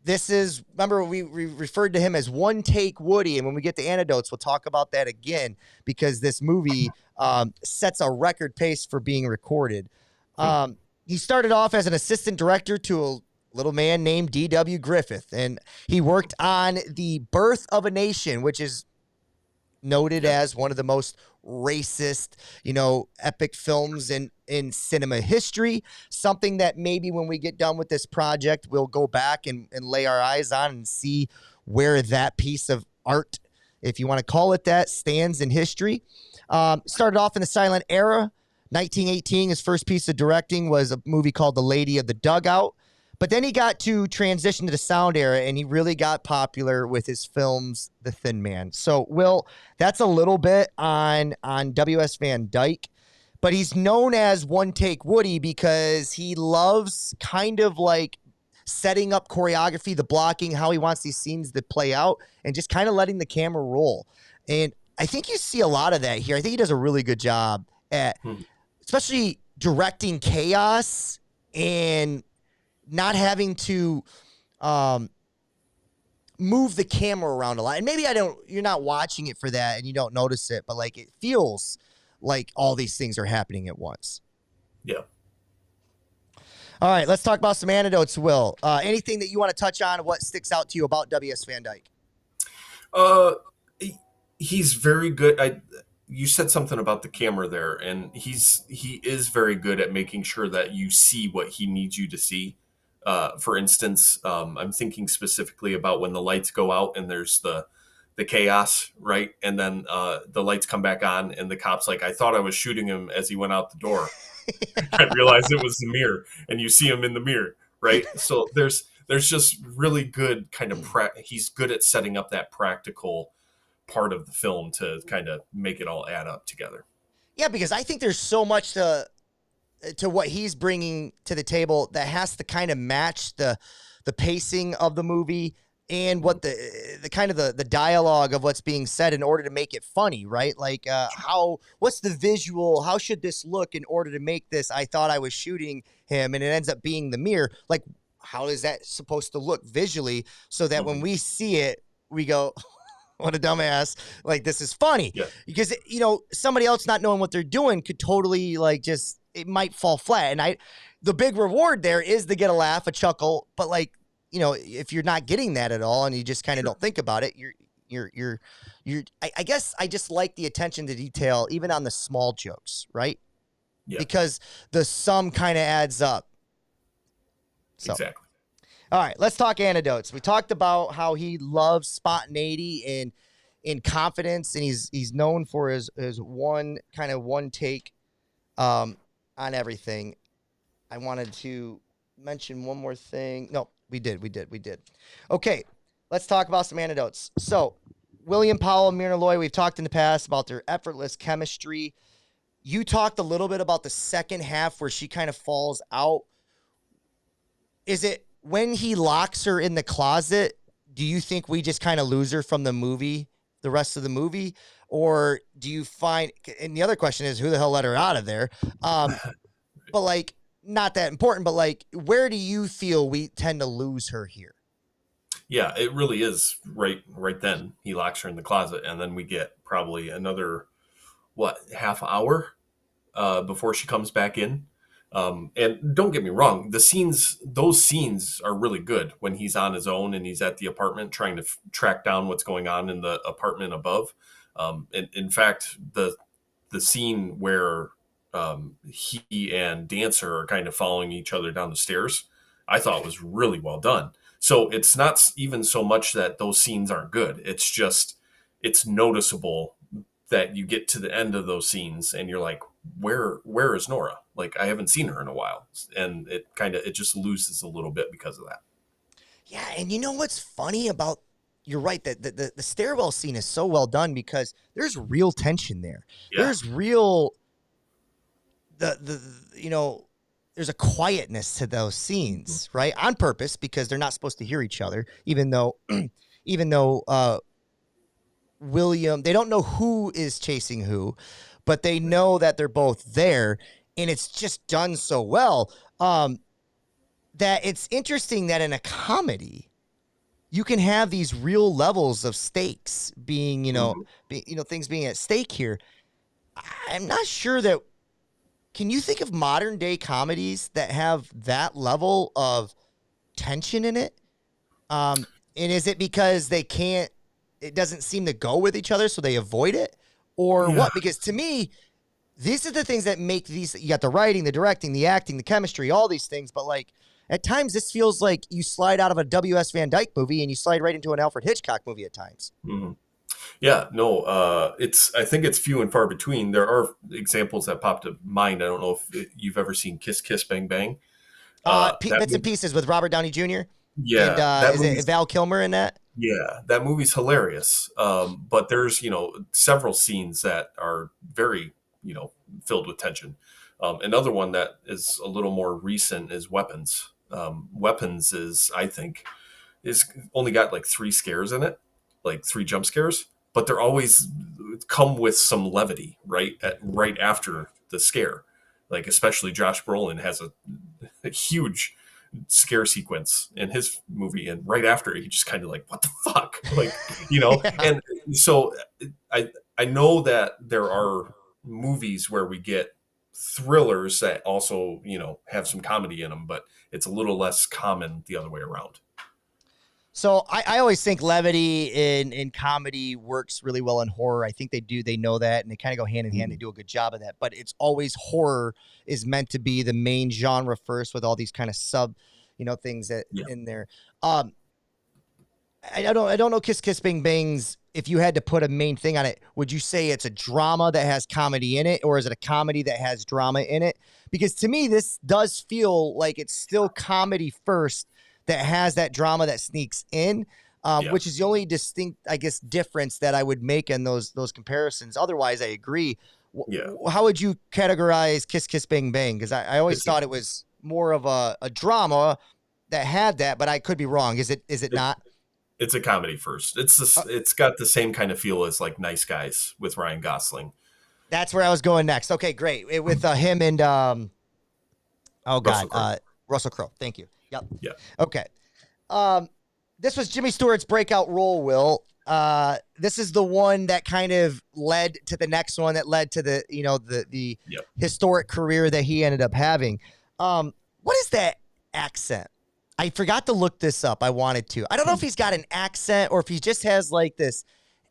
this is, remember, we referred to him as One Take Woody, and when we get to anecdotes, we'll talk about that again because this movie sets a record pace for being recorded. He started off as an assistant director to a little man named D.W. Griffith, and he worked on The Birth of a Nation, which is noted as one of the most racist, epic films in cinema history. Something that maybe when we get done with this project, we'll go back and lay our eyes on and see where that piece of art, if you want to call it that, stands in history. Started off in the silent era. 1918, his first piece of directing was a movie called The Lady of the Dugout. But then he got to transition to the sound era, and he really got popular with his films, The Thin Man. So, Will, that's a little bit on W.S. Van Dyke. But he's known as One Take Woody because he loves kind of like setting up choreography, the blocking, how he wants these scenes to play out, and just kind of letting the camera roll. And I think you see a lot of that here. I think he does a really good job at especially directing chaos and not having to move the camera around a lot. And maybe you're not watching it for that and you don't notice it, but like it feels like all these things are happening at once. Yeah. All right, let's talk about some anecdotes, Will. Anything that you want to touch on, what sticks out to you about W.S. Van Dyke? He's very good. You said something about the camera there, and he is very good at making sure that you see what he needs you to see. For instance, I'm thinking specifically about when the lights go out and there's the chaos, right? And then the lights come back on, and the cop's like, "I thought I was shooting him as he went out the door." I realized it was the mirror, and you see him in the mirror, right? So there's just really good kind of he's good at setting up that practical part of the film to kind of make it all add up together. Yeah, because I think there's so much to what he's bringing to the table that has to kind of match the pacing of the movie and what the kind of the dialogue of what's being said in order to make it funny, right? Like what's the visual? How should this look in order to make this? I thought I was shooting him, and it ends up being the mirror. Like, how is that supposed to look visually so that when we see it, we go, what a dumbass. Like, this is funny. Yeah. Because, somebody else not knowing what they're doing could totally, like, just, it might fall flat. And the big reward there is to get a laugh, a chuckle. But, like, if you're not getting that at all and you just kind of don't think about it, I guess I just like the attention to detail, even on the small jokes, right? Yeah. Because the sum kind of adds up. So. Exactly. All right, let's talk anecdotes. We talked about how he loves spontaneity and in confidence, and he's known for his one take on everything. I wanted to mention one more thing. No, we did. Okay, let's talk about some anecdotes. So, William Powell and Myrna Loy, we've talked in the past about their effortless chemistry. You talked a little bit about the second half where she kind of falls out. Is it when he locks her in the closet, do you think we just kind of lose her from the movie, the rest of the movie? Or do you find, and the other question is, who the hell let her out of there? But like, not that important, but like, where do you feel we tend to lose her here? Yeah, it really is right then. He locks her in the closet, and then we get probably another, half hour before she comes back in. And don't get me wrong, those scenes are really good when he's on his own and he's at the apartment trying to track down what's going on in the apartment above. In fact, the scene where he and Dancer are kind of following each other down the stairs, I thought was really well done. So it's not even so much that those scenes aren't good. It's just, it's noticeable that you get to the end of those scenes and you're like, where is Nora? Like, I haven't seen her in a while. And it just loses a little bit because of that. Yeah. And you know what's funny about, you're right, that the stairwell scene is so well done because there's real tension there. Yeah. There's real, there's a quietness to those scenes, right? On purpose, because they're not supposed to hear each other, even though William, they don't know who is chasing who, but they know that they're both there, and it's just done so well that it's interesting that in a comedy you can have these real levels of stakes being, things being at stake here. I'm not sure that. Can you think of modern day comedies that have that level of tension in it? And is it because they can't? It doesn't seem to go with each other, so they avoid it, or what? Because to me, these are the things that make these. You got the writing, the directing, the acting, the chemistry, all these things. But like at times, this feels like you slide out of a W.S. Van Dyke movie and you slide right into an Alfred Hitchcock movie at times. Mm-hmm. Yeah, no, I think it's few and far between. There are examples that pop to mind. I don't know if you've ever seen Kiss Kiss Bang Bang. Bits and Pieces with Robert Downey Jr. Yeah. And is it Val Kilmer in that? Yeah, that movie's hilarious. But there's, several scenes that are very, filled with tension. Another one that is a little more recent is Weapons. Weapons I think, is only got like 3 scares in it, like 3 jump scares, but they're always come with some levity, right after the scare. Like, especially Josh Brolin has a huge scare sequence in his movie, and right after it, he just kind of like, what the fuck? Like, yeah. And so I know that there are movies where we get thrillers that also, have some comedy in them, but it's a little less common the other way around. So I always think levity in comedy works really well in horror. I think they know that, and they kind of go hand in hand. They do a good job of that. But it's always horror is meant to be the main genre first, with all these kind of sub, things that in there. I don't know Kiss Kiss Bang Bangs. If you had to put a main thing on it, would you say it's a drama that has comedy in it, or is it a comedy that has drama in it? Because to me, this does feel like it's still comedy first that has that drama that sneaks in, which is the only distinct, I guess, difference that I would make in those comparisons. Otherwise, I agree. How would you categorize Kiss Kiss Bang Bang? Because I always thought it was more of a drama that had that, but I could be wrong. Is it not? It's a comedy first. It's got the same kind of feel as like Nice Guys with Ryan Gosling. That's where I was going next. Okay, great. With him and Russell Crowe. Thank you. Yep. Yeah. Okay. This was Jimmy Stewart's breakout role, Will. This is the one that kind of led to the next one that led to the historic career that he ended up having. What is that accent? I forgot to look this up. I wanted to. I don't know if he's got an accent or if he just has like this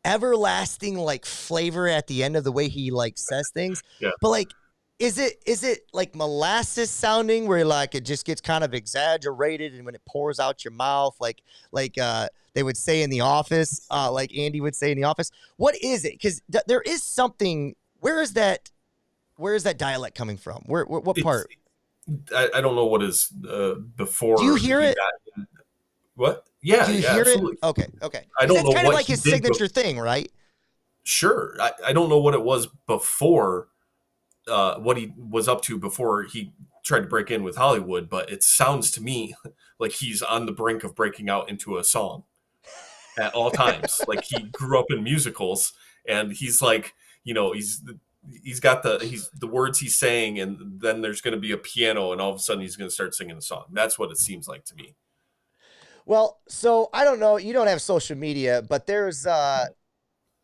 everlasting like flavor at the end of the way he like says things. Yeah. But like, is it like molasses sounding where like it just gets kind of exaggerated and when it pours out your mouth, like they would say in The Office, like Andy would say in The Office? What is it? Because there is something. Where is that dialect coming from? What part? I don't know what is before. Do you hear it? What? Yeah, Do you hear absolutely. it? Okay. I don't know it's kind what of like his signature thing, right? Sure. I don't know what it was before, what he was up to before he tried to break in with Hollywood, but it sounds to me like he's on the brink of breaking out into a song at all times. Like he grew up in musicals, and he's like, he's got the words he's saying, and then there's going to be a piano, and all of a sudden he's going to start singing a song. That's what it seems like to me. Well, so I don't know. You don't have social media, but there's I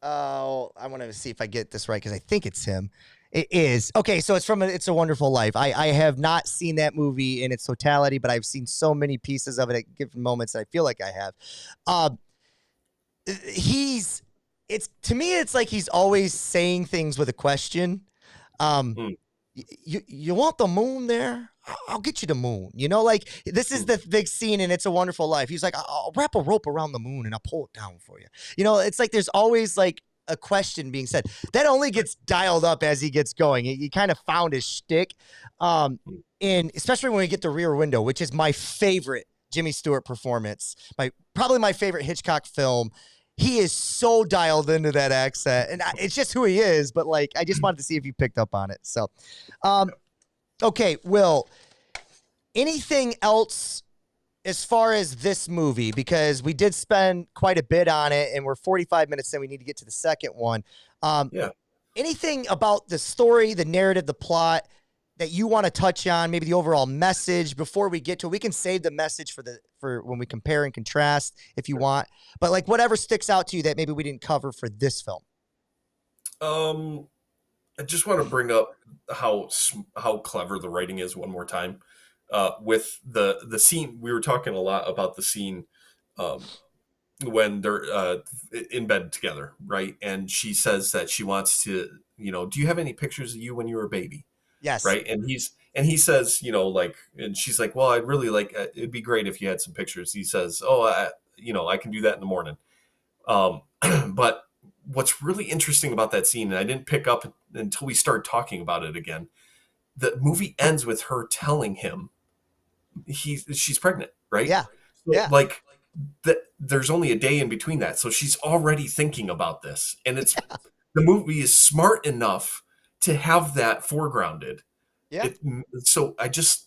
want to see if I get this right because I think it's him. It is. Okay, so it's from It's a Wonderful Life. I have not seen that movie in its totality, but I've seen so many pieces of it at different moments that I feel like I have. To me, it's like he's always saying things with a question. You want the moon there? I'll get you the moon. Like this is the big scene in It's a Wonderful Life. He's like, I'll wrap a rope around the moon and I'll pull it down for you. It's like there's always like a question being said. That only gets dialed up as he gets going. He kind of found his shtick. And especially when we get to Rear Window, which is my favorite Jimmy Stewart performance, probably my favorite Hitchcock film. He is so dialed into that accent, and it's just who he is. But like, I just wanted to see if you picked up on it. So, okay, Will, anything else as far as this movie? Because we did spend quite a bit on it, and we're 45 minutes in. We need to get to the second one. Anything about the story, the narrative, the plot that you want to touch on? Maybe the overall message before we get to it. We can save the message for when we compare and contrast if you want. But like whatever sticks out to you that maybe we didn't cover for this film. I just want to bring up how clever the writing is one more time. With the scene, we were talking a lot about the scene when they're in bed together, right? And she says that she wants to, do you have any pictures of you when you were a baby? Yes. Right. And he says, and she's like, well, I'd really like, it'd be great if you had some pictures. He says, I can do that in the morning. But what's really interesting about that scene, and I didn't pick up until we started talking about it again, the movie ends with her telling him she's pregnant, right? Yeah. So, yeah. Like there's only a day in between that. So she's already thinking about this. And the movie is smart enough to have that foregrounded. Yeah. So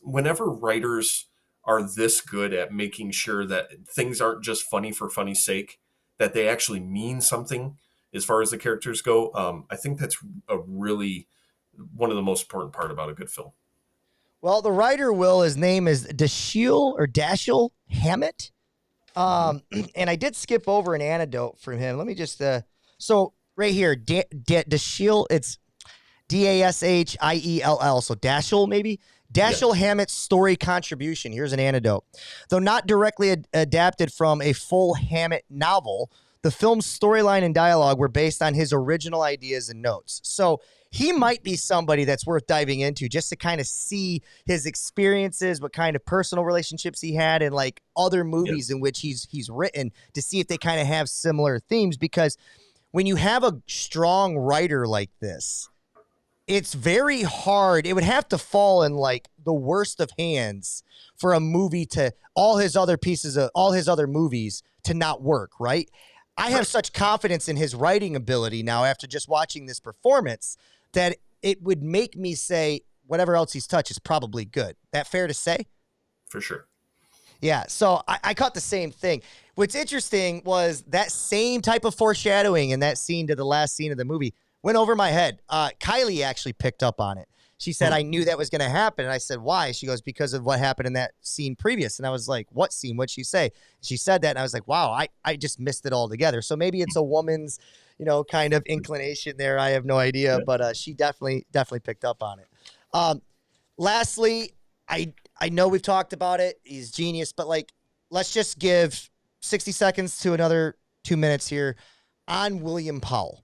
whenever writers are this good at making sure that things aren't just funny for funny's sake, that they actually mean something as far as the characters go, I think that's a really one of the most important part about a good film. Well, the writer, Will, his name is Dashiell Hammett. And I did skip over an anecdote from him. Let me just, so right here, Dashiell, it's Dashiell. So Dashiell maybe Dashiell Hammett's story contribution. Here's an anecdote. Though not directly adapted from a full Hammett novel, the film's storyline and dialogue were based on his original ideas and notes. So he might be somebody that's worth diving into just to kind of see his experiences, what kind of personal relationships he had, and like other movies in which he's written, to see if they kind of have similar themes. Because when you have a strong writer like this, it's very hard. It would have to fall in like the worst of hands for a movie to all his other movies to not work, right? I have such confidence in his writing ability now after just watching this performance that it would make me say whatever else he's touched is probably good. That fair to say? For sure. Yeah, so I caught the same thing. What's interesting was that same type of foreshadowing in that scene to the last scene of the movie went over my head. Kylie actually picked up on it. She said, I knew that was going to happen. And I said, why? She goes, because of what happened in that scene previous. And I was like, what scene? What'd she say? She said that. And I was like, wow, I just missed it all together. So maybe it's a woman's, kind of inclination there. I have no idea, but she definitely picked up on it. Lastly, I know we've talked about it. He's genius, but like, let's just give 60 seconds to another 2 minutes here on William Powell.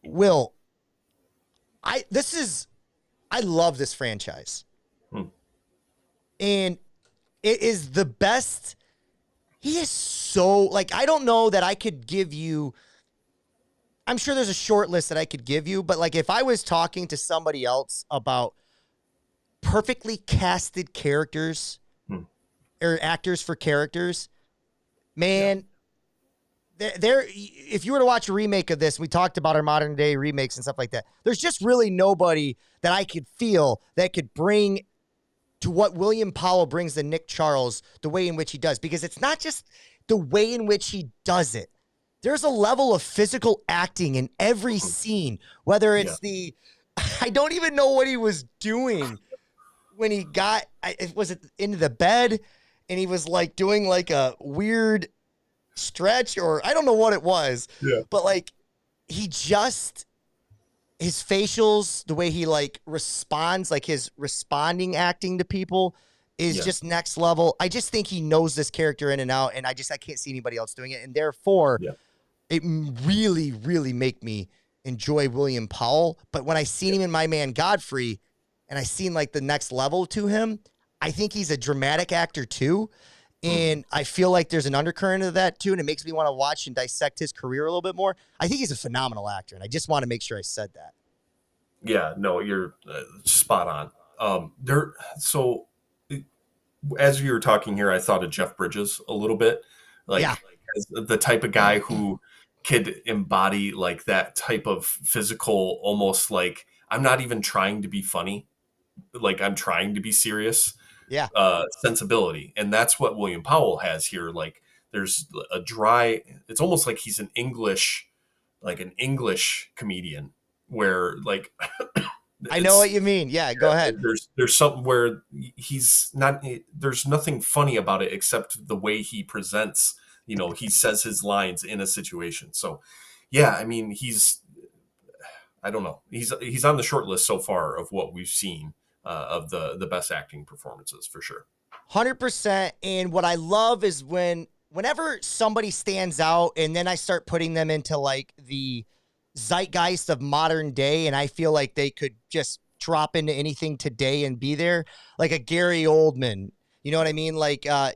Will, I love this franchise. And it is the best. He is so, like, I don't know that I could give you, I'm sure there's a short list that I could give you, but like if I was talking to somebody else about perfectly casted characters or actors for characters, man, there, if you were to watch a remake of this, we talked about our modern day remakes and stuff like that. There's just really nobody that I could feel that could bring to what William Powell brings to Nick Charles, the way in which he does, because it's not just the way in which he does it. There's a level of physical acting in every scene, whether it's I don't even know what he was doing when he got, was it into the bed and he was like doing like a weird stretch, or I don't know what it was, but like his facials, the way he like responds, like his responding acting to people is just next level. I just think he knows this character in and out, and I can't see anybody else doing it. And therefore it really, really make me enjoy William Powell. But when I seen him in My Man Godfrey and I seen like the next level to him, I think he's a dramatic actor too. And I feel like there's an undercurrent of that too, and it makes me want to watch and dissect his career a little bit more. I think he's a phenomenal actor, and I just want to make sure I said that. Yeah, no, you're spot on. So as you were talking here, I thought of Jeff Bridges a little bit, like as the type of guy who could embody like that type of physical, almost like I'm not even trying to be funny, like I'm trying to be serious. Sensibility. And that's what William Powell has here. Like there's a dry, it's almost like he's an English comedian where like, I know what you mean. Yeah, go ahead. There's something where he's not, there's nothing funny about it except the way he presents, he says his lines in a situation. So yeah, I mean, I don't know. He's on the short list so far of what we've seen of the best acting performances for sure. 100%. And what I love is whenever somebody stands out and then I start putting them into like the zeitgeist of modern day, and I feel like they could just drop into anything today and be there, like a Gary Oldman, you know what I mean? Like, I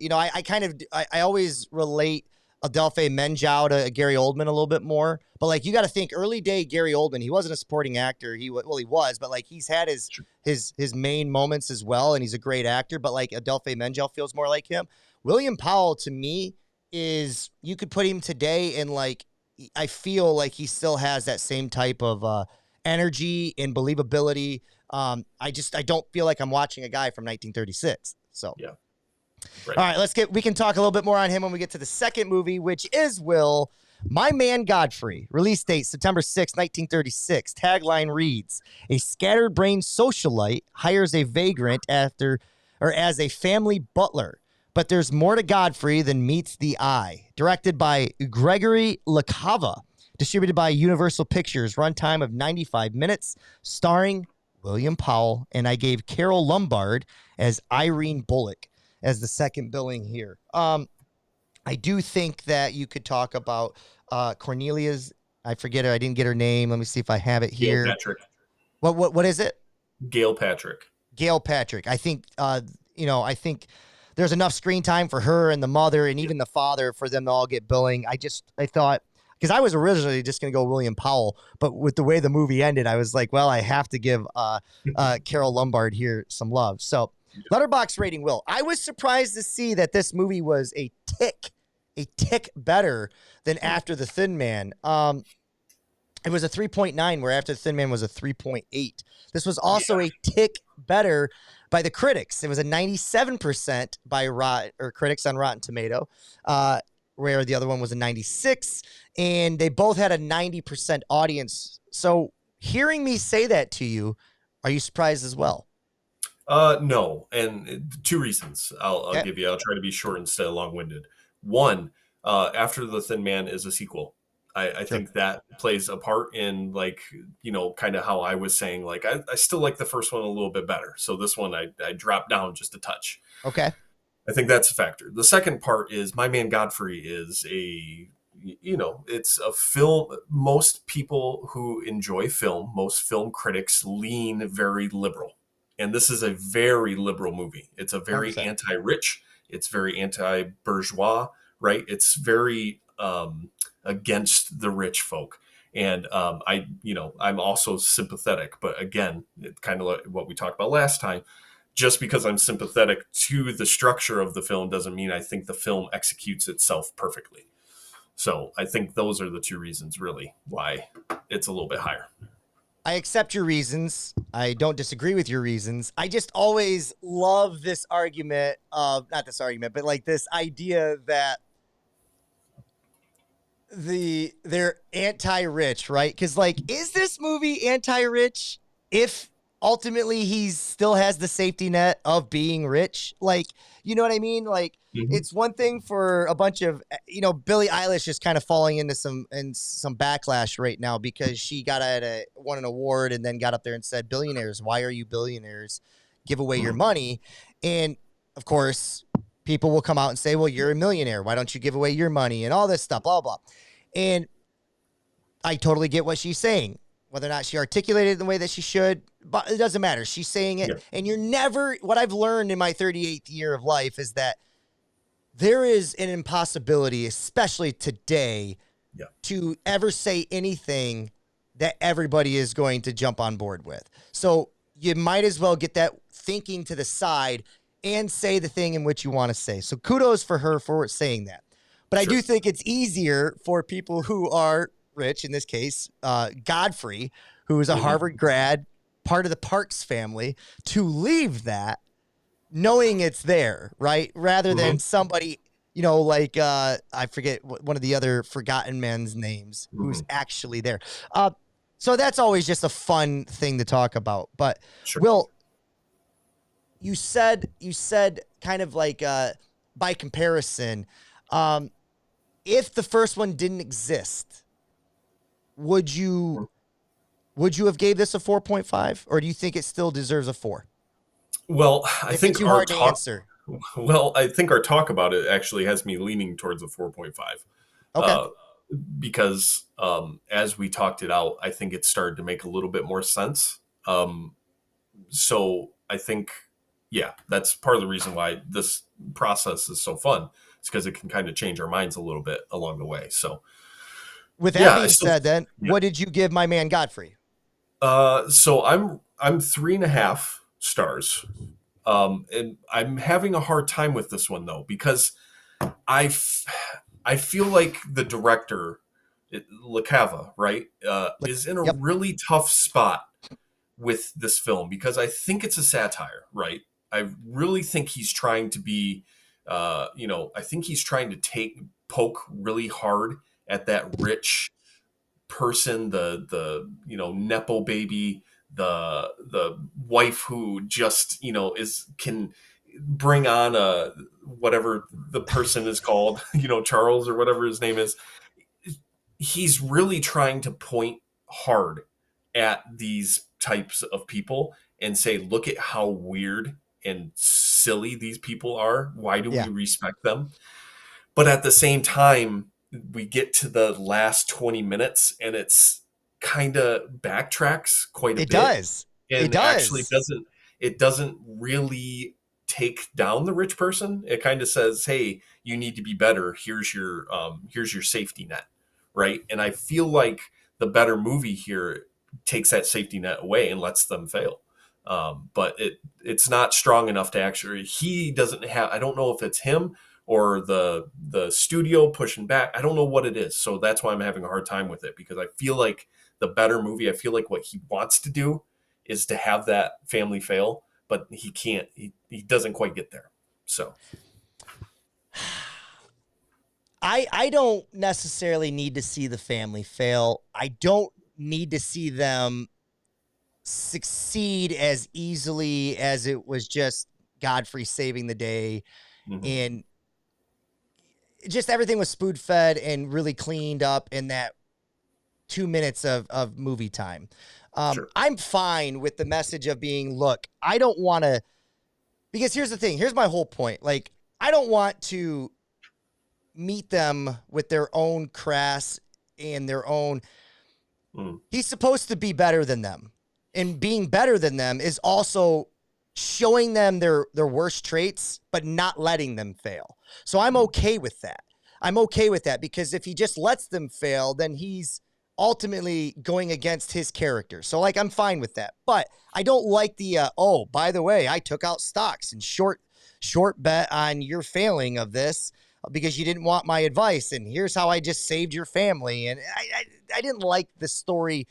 always relate Adelphi Menjau to Gary Oldman a little bit more, but like you got to think early day Gary Oldman, he wasn't a supporting actor. He was, but like he's had his main moments as well, and he's a great actor. But like Adelphi Menjau feels more like him. William Powell to me is, you could put him today and like I feel like he still has that same type of energy and believability. I don't feel like I'm watching a guy from 1936. So yeah. Right. All right, we can talk a little bit more on him when we get to the second movie, which is My Man Godfrey. Release date September 6, 1936. Tagline reads, a scattered-brained socialite hires a vagrant as a family butler, but there's more to Godfrey than meets the eye. Directed by Gregory Cava. Distributed by Universal Pictures. Runtime of 95 minutes. Starring William Powell, and I gave Carole Lombard as Irene Bullock as the second billing here. I do think that you could talk about Cornelia's. I forget her. I didn't get her name. Let me see if I have it Gail here. Patrick. What is it? Gail Patrick. Gail Patrick. I think I think there's enough screen time for her and the mother and even the father for them to all get billing. I thought, because I was originally just going to go William Powell, but with the way the movie ended, I was like, well, I have to give Carole Lombard here some love. So Letterboxd rating, Will. I was surprised to see that this movie was a tick better than After the Thin Man. It was a 3.9, where After the Thin Man was a 3.8. This was also a tick better by the critics. It was a 97% by critics on Rotten Tomato, where the other one was a 96, and they both had a 90% audience. So hearing me say that to you, are you surprised as well? No, and two reasons I'll give you. I'll try to be short instead of long-winded. One, After the Thin Man is a sequel. I think that plays a part in, like, kind of how I was saying, like, I still like the first one a little bit better. So this one I dropped down just a touch. Okay. I think that's a factor. The second part is My Man Godfrey is it's a film. Most people who enjoy film, most film critics lean very liberal. And this is a very liberal movie. It's a very 100%. anti-rich. It's very anti-bourgeois, right? It's very against the rich folk. And I'm also sympathetic. But again, it's kind of like what we talked about last time. Just because I'm sympathetic to the structure of the film doesn't mean I think the film executes itself perfectly. So I think those are the two reasons, really, why it's a little bit higher. I accept your reasons. I don't disagree with your reasons. I just always love this argument of, not this argument, but like this idea that they're anti-rich, right? Because, like, is this movie anti-rich if ultimately he still has the safety net of being rich? Like, you know what I mean? Like, it's one thing for a bunch of, Billie Eilish is kind of falling into some backlash right now because she won an award and then got up there and said, "Billionaires, why are you billionaires? Give away your money." And of course, people will come out and say, "Well, you're a millionaire. Why don't you give away your money?" And all this stuff, blah, blah. And I totally get what she's saying. Whether or not she articulated it the way that she should, but it doesn't matter. She's saying it. Yeah. And what I've learned in my 38th year of life is that there is an impossibility, especially today, to ever say anything that everybody is going to jump on board with. So you might as well get that thinking to the side and say the thing in which you want to say. So kudos for her for saying that. But I do think it's easier for people who are rich, in this case, Godfrey, who is a Harvard grad, part of the Parks family, to leave that knowing it's there, right? Rather than somebody, like I forget one of the other forgotten men's names who's actually there. So that's always just a fun thing to talk about. But Will, you said kind of like by comparison, if the first one didn't exist, would you have gave this a 4.5, or do you think it still deserves a 4? Well, I think too hard to answer. Well, I think our talk about it actually has me leaning towards a 4.5. Okay. Because as we talked it out, I think it started to make a little bit more sense. So I think, that's part of the reason why this process is so fun. It's because it can kind of change our minds a little bit along the way. So, with that being said, then what did you give My Man Godfrey? So I'm 3.5 stars. And I'm having a hard time with this one though, because I feel like the director, Cava, right, is in a really tough spot with this film, because I think it's a satire, right? I really think he's trying to be, I think he's trying to poke really hard at that rich person, the Nepo baby, the wife who just, can bring on whatever the person is called, Charles or whatever his name is. He's really trying to point hard at these types of people and say, look at how weird and silly these people are. Why do we Yeah. respect them? But at the same time, we get to the last 20 minutes and it's kind of backtracks quite a It bit does. It and actually does. doesn't really take down the rich person. It kind of says, hey, you need to be better. Here's your safety net, right? And I feel like the better movie here takes that safety net away and lets them fail. But it's not strong enough to actually, he doesn't have, I don't know if it's him or the studio pushing back. I don't know what it is. So that's why I'm having a hard time with it, because I feel like the better movie, I feel like what he wants to do is to have that family fail, but he can't, he doesn't quite get there. So I don't necessarily need to see the family fail. I don't need to see them succeed as easily as it was just Godfrey saving the day. And just everything was spoon fed and really cleaned up in that 2 minutes of movie time. Sure. I'm fine with the message of being, look, I don't want to, because here's the thing. Here's my whole point. Like, I don't want to meet them with their own crass and their own, he's supposed to be better than them. And being better than them is also showing them their worst traits, but not letting them fail. So I'm okay with that. I'm okay with that, because if he just lets them fail, then he's ultimately going against his character. So, like, I'm fine with that. But I don't like the, oh, by the way, I took out stocks and short bet on your failing of this because you didn't want my advice. And here's how I just saved your family. And I didn't like the story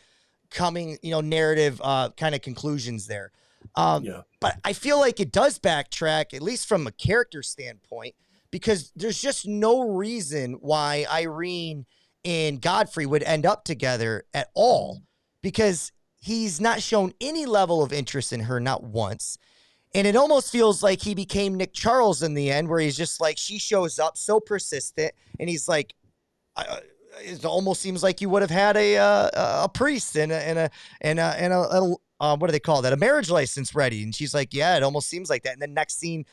coming, narrative kind of conclusions there. But I feel like it does backtrack, at least from a character standpoint, because there's just no reason why Irene and Godfrey would end up together at all, because he's not shown any level of interest in her, not once. And it almost feels like he became Nick Charles in the end, where he's just like, she shows up so persistent, and he's like, it almost seems like you would have had a priest and a what do they call that? A marriage license ready. And she's like, yeah, it almost seems like that. And then next scene,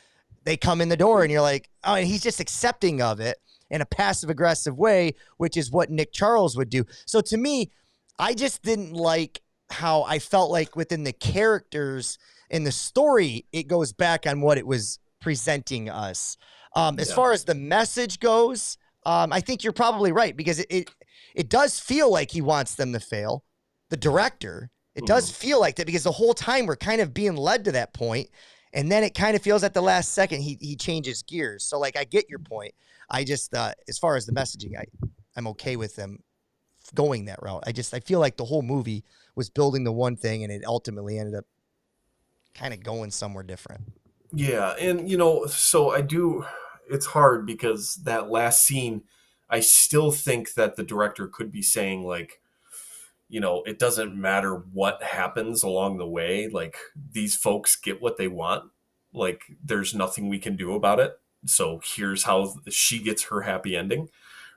they come in the door and you're like, oh, and he's just accepting of it in a passive aggressive way, which is what Nick Charles would do. So to me, I just didn't like how I felt like within the characters in the story, it goes back on what it was presenting us. As far as the message goes, I think you're probably right, because it does feel like he wants them to fail. The director, it does feel like that, because the whole time we're kind of being led to that point, and then it kind of feels at the last second he changes gears. So, like, I get your point. I just, as far as the messaging, I'm okay with them going that route. I feel like the whole movie was building the one thing, and it ultimately ended up kind of going somewhere different. Yeah, and so it's hard, because that last scene, I still think that the director could be saying, like, it doesn't matter what happens along the way. Like, these folks get what they want. Like, there's nothing we can do about it. So here's how she gets her happy ending.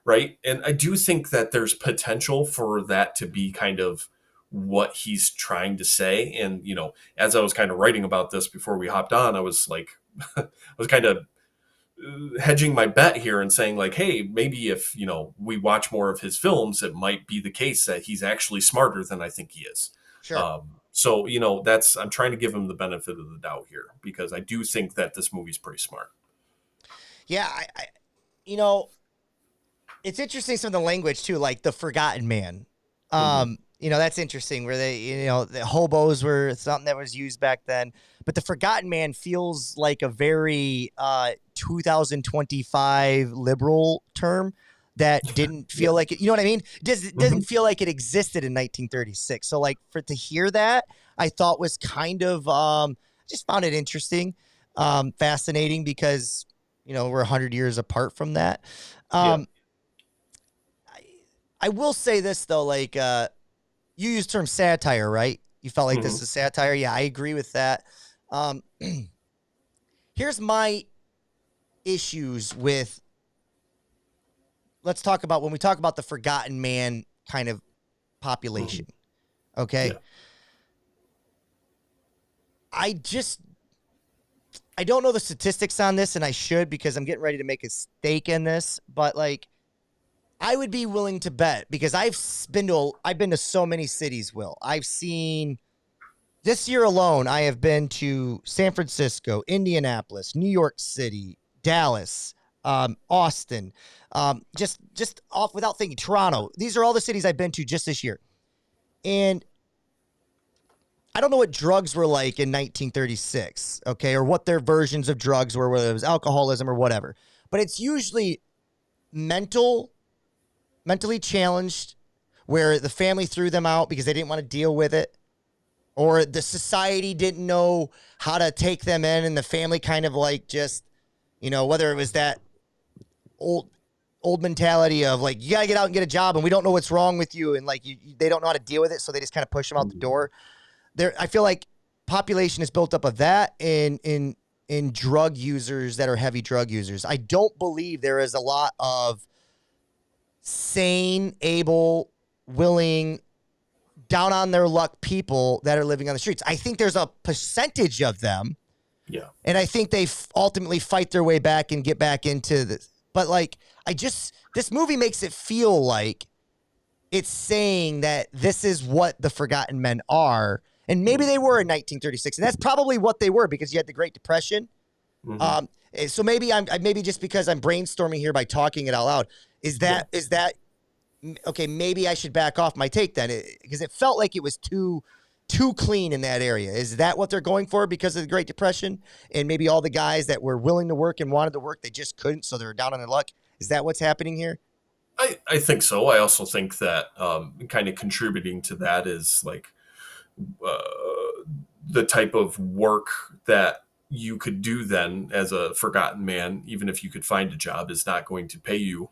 Right. And I do think that there's potential for that to be kind of what he's trying to say. And, as I was kind of writing about this before we hopped on, I was like, I was kind of hedging my bet here and saying, like, hey, maybe if we watch more of his films, it might be the case that he's actually smarter than I think he is. Sure. So I'm trying to give him the benefit of the doubt here, because I do think that this movie's pretty smart. Yeah, I it's interesting, some of the language too, like the forgotten man. That's interesting, where they, the hobos were something that was used back then, but the forgotten man feels like a very 2025 liberal term that didn't feel like it. You know what I mean? It doesn't feel like it existed in 1936. So, like, to hear that, I thought was kind of, just found it interesting, fascinating, because, we're 100 years apart from that. I will say this, though, like, you used the term satire, right? You felt like this is satire. Yeah, I agree with that. Here's my issues with, when we talk about the forgotten man kind of population. Okay. Yeah. I don't know the statistics on this, and I should because I'm getting ready to make a stake in this, but like I would be willing to bet because I've been to so many cities, Will. I've seen this year alone, I have been to San Francisco, Indianapolis, New York City, Dallas, Austin, just off without thinking, Toronto. These are all the cities I've been to just this year. And I don't know what drugs were like in 1936, okay, or what their versions of drugs were, whether it was alcoholism or whatever. But it's usually mentally challenged, where the family threw them out because they didn't want to deal with it, or the society didn't know how to take them in, and the family kind of like just, whether it was that old mentality of like, you got to get out and get a job, and we don't know what's wrong with you, and like they don't know how to deal with it, so they just kind of push them out the door. I feel like population is built up of that in drug users that are heavy drug users. I don't believe there is a lot of sane, able, willing, down on their luck people that are living on the streets. I think there's a percentage of them. Yeah. And I think they ultimately fight their way back and get back into this. But like, this movie makes it feel like it's saying that this is what the Forgotten Men are. And maybe they were in 1936, and that's probably what they were because you had the Great Depression. Mm-hmm. So maybe maybe just because I'm brainstorming here by talking it out loud, is that okay? Maybe I should back off my take then, because it felt like it was too clean in that area. Is that what they're going for because of the Great Depression? And maybe all the guys that were willing to work and wanted to work, they just couldn't, so they're down on their luck. Is that what's happening here? I think so. I also think that kind of contributing to that is like the type of work that you could do then as a forgotten man, even if you could find a job, is not going to pay you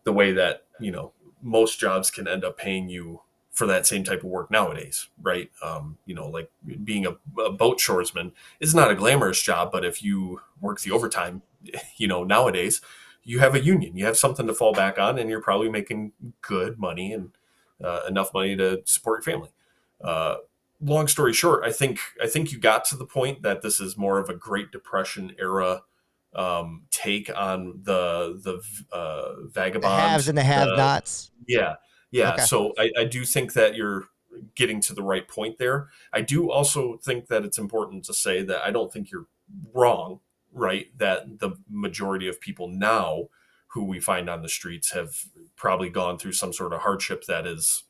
the way that, most jobs can end up paying you for that same type of work nowadays, right? Like being a boat shoresman is not a glamorous job, but if you work the overtime, nowadays you have a union, you have something to fall back on, and you're probably making good money and enough money to support your family. Long story short, I think you got to the point that this is more of a Great Depression era take on the vagabond, The haves and the have-nots. Yeah. Okay. So I do think that you're getting to the right point there. I do also think that it's important to say that I don't think you're wrong, right? That the majority of people now who we find on the streets have probably gone through some sort of hardship that has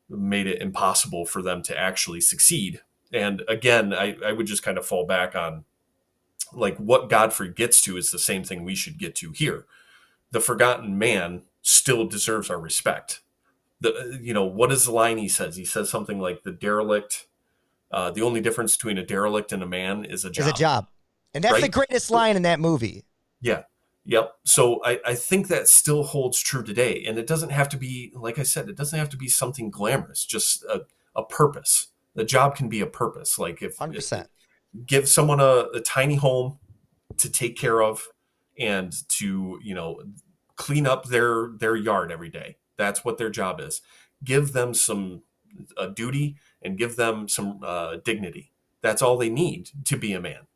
made it impossible for them to actually succeed. And again, I would just kind of fall back on like what Godfrey gets to is the same thing we should get to here. The Forgotten Man still deserves our respect. What is the line he says? He says something like the derelict, the only difference between a derelict and a man is a job. Is a job. And that's right? the greatest line in that movie. Yeah. Yep. So I think that still holds true today. And it doesn't have to be, like I said, it doesn't have to be something glamorous, just a purpose. The job can be a purpose. Like if 100%. Give someone a tiny home to take care of and to, clean up their yard every day. That's what their job is. Give them some duty and give them some dignity. That's all they need to be a man.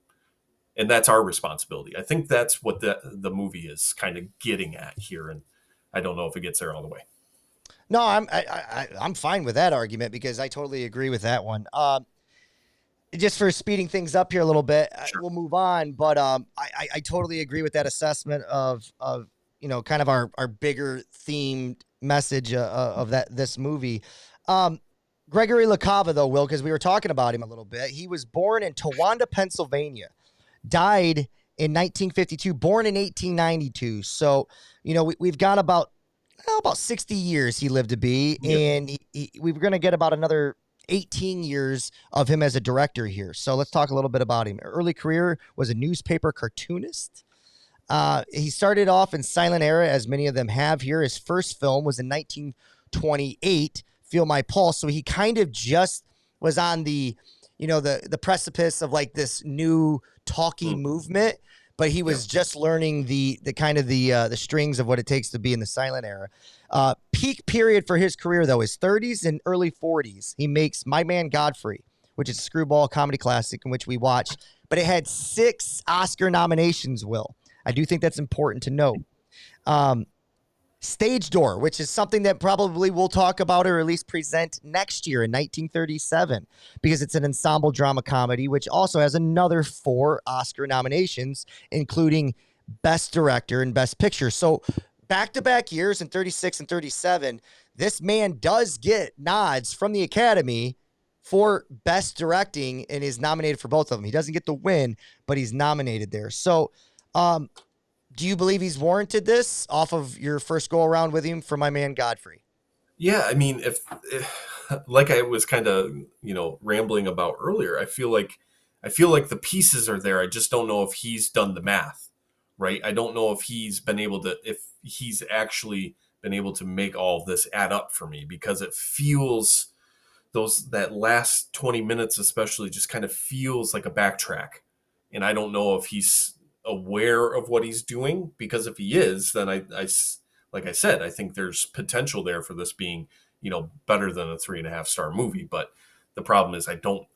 And that's our responsibility. I think that's what the movie is kind of getting at here. And I don't know if it gets there all the way. No, I'm fine with that argument because I totally agree with that one. Just for speeding things up here a little bit, sure. We'll move on. But I totally agree with that assessment of kind of our bigger themed message of this movie. Gregory Cava, though, Will, because we were talking about him a little bit. He was born in Towanda, Pennsylvania. Died in 1952, born in 1892. So, we've got about 60 years he lived to be, and we were going to get about another 18 years of him as a director here. So let's talk a little bit about him. Early career was a newspaper cartoonist. He started off in silent era, as many of them have here. His first film was in 1928, Feel My Pulse. So he kind of just was on the precipice of like this new talking movement, but he was just learning the kind of the strings of what it takes to be in the silent era. Peak period for his career, though, is 30s and early 40s. He makes My Man Godfrey, which is a screwball comedy classic in which we watched, but it had 6 Oscar nominations, Will. I do think that's important to note. Stage Door, which is something that probably we'll talk about or at least present next year in 1937, because it's an ensemble drama comedy, which also has another 4 Oscar nominations, including Best Director and Best Picture. So back-to-back years in 36 and 37, this man does get nods from the Academy for Best Directing and is nominated for both of them. He doesn't get the win, but he's nominated there. So, do you believe he's warranted this off of your first go around with him for My Man Godfrey? Yeah, I mean, if like I was kind of, rambling about earlier, I feel like the pieces are there. I just don't know if he's done the math, right? I don't know if he's actually been able to make all of this add up for me, because it feels that last 20 minutes especially just kind of feels like a backtrack. And I don't know if he's aware of what he's doing, because if he is, then I like I said, I think there's potential there for this being, better than a 3.5-star movie. But the problem is I don't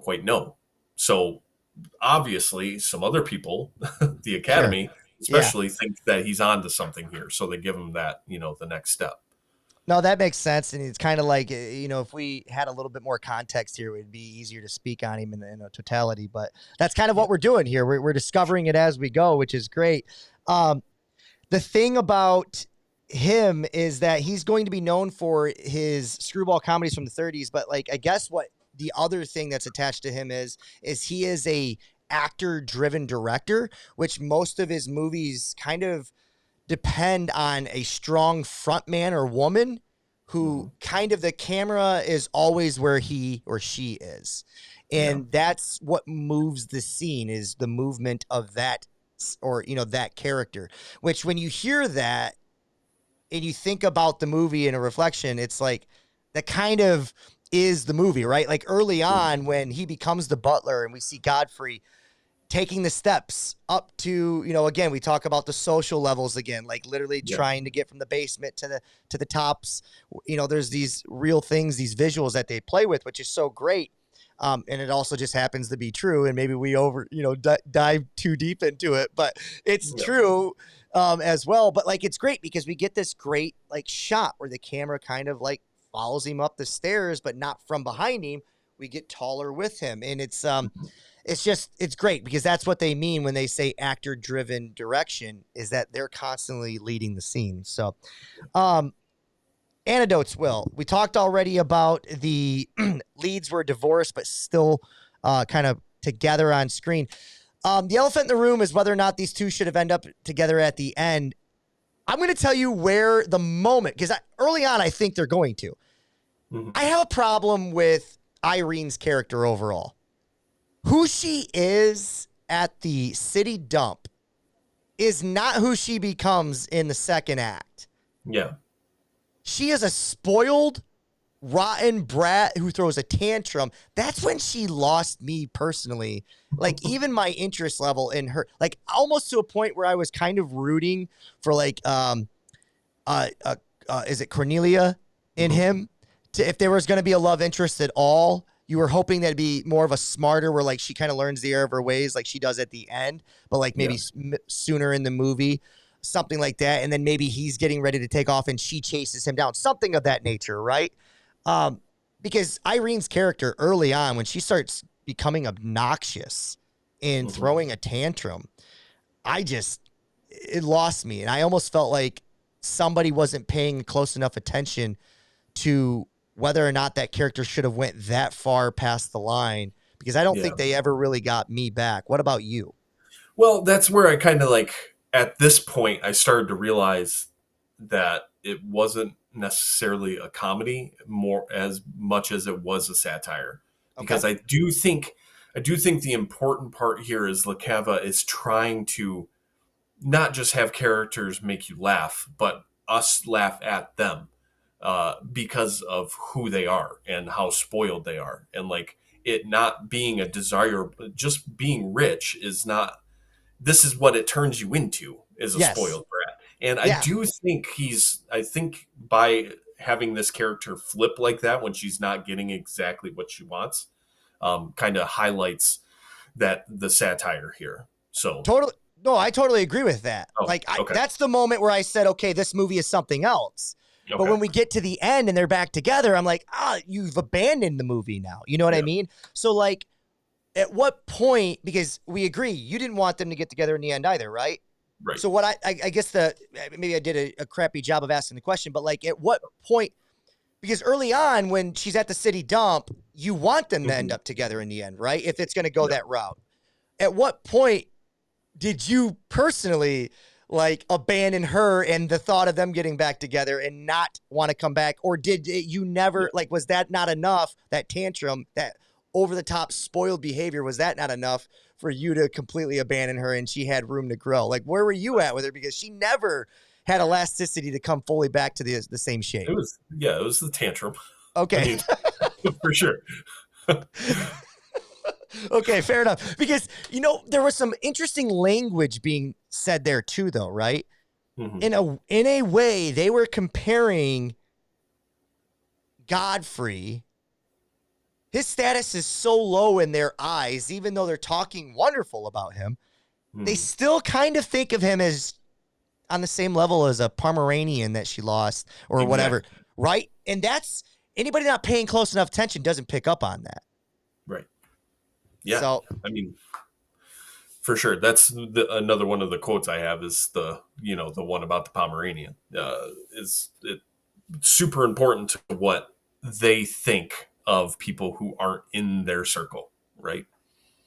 quite know. So obviously some other people, the Academy, Sure. especially, think that he's on to something here. So they give him that, the next step. No, that makes sense. And it's kind of like, if we had a little bit more context here, it would be easier to speak on him in a totality. But that's kind of what we're doing here. We're discovering it as we go, which is great. The thing about him is that he's going to be known for his screwball comedies from the 30s. But like, I guess what the other thing that's attached to him is he is a actor-driven director, which most of his movies kind of depend on a strong front man or woman who kind of the camera is always where he or she is. And that's what moves the scene, is the movement of that, or, that character, which when you hear that and you think about the movie in a reflection, it's like that kind of is the movie, right? Like early on when he becomes the butler and we see Godfrey taking the steps up to, again, we talk about the social levels again, like literally trying to get from the basement to the tops. There's these real things, these visuals that they play with, which is so great. And it also just happens to be true. And maybe we dive too deep into it, but it's true as well. But like, it's great because we get this great like shot where the camera kind of like follows him up the stairs, but not from behind him. We get taller with him. And it's great because that's what they mean when they say actor driven direction, is that they're constantly leading the scene. So, anecdotes, Will, we talked already about the leads were divorced, but still, kind of together on screen. The elephant in the room is whether or not these two should have ended up together at the end. I'm going to tell you where the moment, because early on, I think they're going to. I have a problem with Irene's character overall. Who she is at the city dump is not who she becomes in the second act. Yeah. She is a spoiled, rotten brat who throws a tantrum. That's when she lost me personally. Like, even my interest level in her, like almost to a point where I was kind of rooting for like, is it Cornelia in him? If there was going to be a love interest at all. You were hoping that'd be more of a smarter, where like she kind of learns the error of her ways, like she does at the end, but like maybe sooner in the movie, something like that. And then maybe he's getting ready to take off and she chases him down, something of that nature, right? Because Irene's character early on, when she starts becoming obnoxious and throwing a tantrum, it lost me. And I almost felt like somebody wasn't paying close enough attention to whether or not that character should have went that far past the line, because I don't think they ever really got me back. What about you? Well, that's where I kind of like, at this point, I started to realize that it wasn't necessarily a comedy more as much as it was a satire. Because I do think the important part here is Cava is trying to not just have characters make you laugh, but us laugh at them. Because of who they are and how spoiled they are. And like it not being a desire, just being rich is not, this is what it turns you into, is a spoiled brat. And I Yeah. do think I think by having this character flip like that when she's not getting exactly what she wants, kind of highlights that the satire here. So, Totally. No, I totally agree with that. oh, Like, okay. that's the moment where I said, okay, this movie is something else. But Okay. when we get to the end and they're back together, I'm like, you've abandoned the movie now. You know what I Yeah. mean? So, like, at what point, because we agree, you didn't want them to get together in the end either, right? Right. So what I guess maybe I did a crappy job of asking the question, but like at what point, because early on when she's at the city dump, you want them to end up together in the end, right? If it's going to go that route. At what point did you personally like abandon her and the thought of them getting back together and not want to come back? Or did you never, like, was that not enough, that tantrum, that over the top spoiled behavior, was that not enough for you to completely abandon her and she had room to grow? Like, where were you at with her? Because she never had elasticity to come fully back to the same shape. It was the tantrum. Okay. I mean, for sure. Okay, fair enough. Because, there was some interesting language being said there too, though, right? Mm-hmm. In a way, they were comparing Godfrey. His status is so low in their eyes, even though they're talking wonderful about him. They still kind of think of him as on the same level as a Pomeranian that she lost or whatever, right? And that's anybody not paying close enough attention doesn't pick up on that. Right. Yeah. So, I mean, for sure. That's another one of the quotes I have is the one about the Pomeranian. Is it super important to what they think of people who aren't in their circle, right?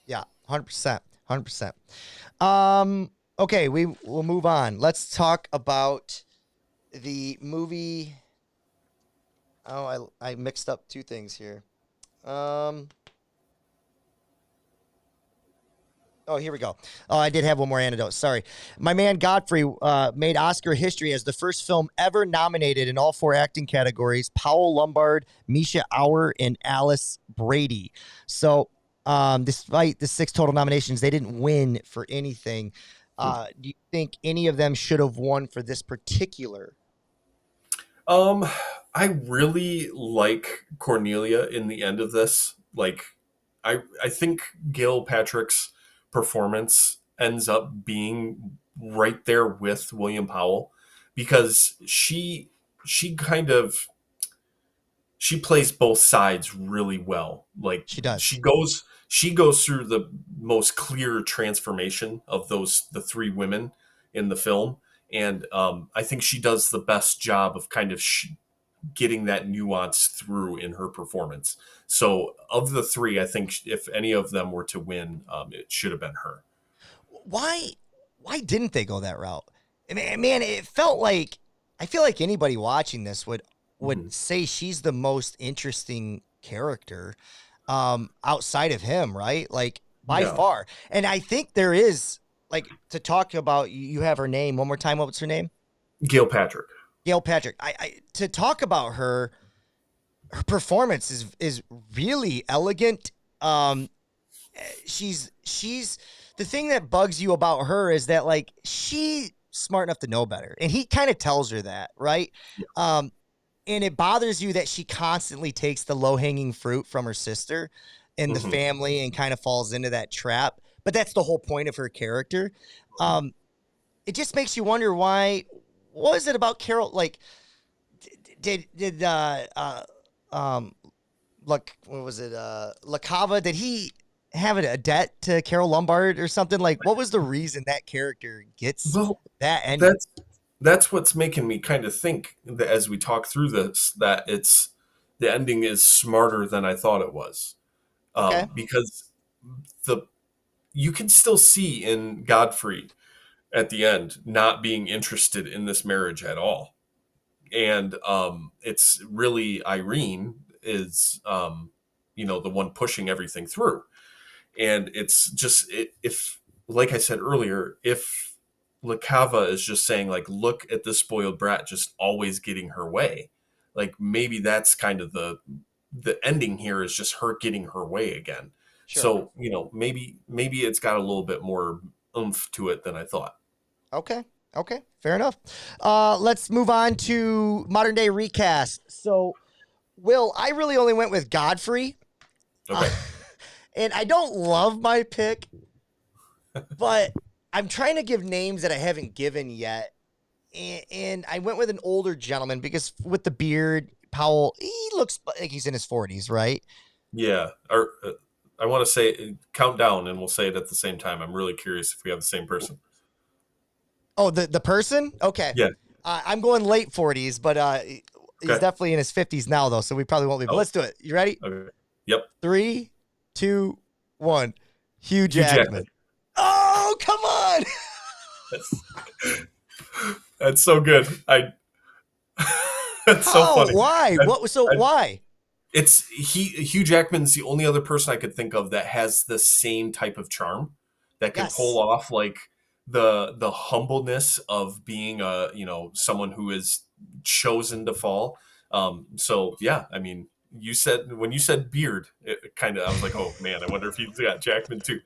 Yeah, 100%. 100%. Okay, we'll move on. Let's talk about the movie. Oh, I mixed up two things here. Oh, here we go. Oh, I did have one more anecdote. Sorry. My Man Godfrey made Oscar history as the first film ever nominated in all 4 acting categories: Powell Lombard, Misha Auer, and Alice Brady. So, despite the 6 total nominations, they didn't win for anything. Do you think any of them should have won for this particular? I really like Cornelia in the end of this. Like, I think Gail Patrick's performance ends up being right there with William Powell because she kind of she plays both sides really well. Like She does. she goes through the most clear transformation of the 3 women in the film, and I think she does the best job of kind of getting that nuance through in her performance. So of the 3, I think if any of them were to win, it should have been her. Why didn't they go that route? I mean, man, it felt like, I feel like anybody watching this would say she's the most interesting character outside of him, right? Like by far. And I think there is, like, to talk about, you have her name one more time. What's her name? Gail Patrick. Gail Patrick. I to talk about her performance is really elegant. She's the thing that bugs you about her is that, like, she's smart enough to know better, and he kind of tells her that, right? Yeah. And it bothers you that she constantly takes the low-hanging fruit from her sister and the family and kind of falls into that trap. But that's the whole point of her character. It just makes you wonder what was it about Carole? Like, did what was it? Cava, did he have a debt to Carole Lombard or something? Like, what was the reason that character gets that ending? That's what's making me kind of think that as we talk through this, that the ending is smarter than I thought it was. Okay. Because you can still see in Godfrey at the end not being interested in this marriage at all. And it's really Irene is the one pushing everything through. And it's just if, like I said earlier, if Cava is just saying, like, look at this spoiled brat just always getting her way, like maybe that's kind of the ending here is just her getting her way again. Sure. So maybe it's got a little bit more oomph to it than I thought. Okay. Okay, fair enough. Let's move on to modern day recast. So, Will, I really only went with Godfrey. Okay. And I don't love my pick, but I'm trying to give names that I haven't given yet. And I went with an older gentleman because with the beard, Powell, he looks like he's in his 40s, right? Yeah. Or I want to say count down, and we'll say it at the same time. I'm really curious if we have the same person. Oh, the person? Okay. Yeah. I'm going late 40s, but he's Okay. definitely in his 50s now, though, so we probably won't be. But let's do it. You ready? Okay. Yep. 3, 2, 1. Hugh Jackman. Oh, come on! That's so good. That's so How? funny. Why? Why? It's Hugh Jackman's the only other person I could think of that has the same type of charm that can Yes. pull off like the humbleness of being someone who is chosen to fall. So yeah, I mean, when you said beard, it kind of, I was like, oh man, I wonder if he's got Jackman too.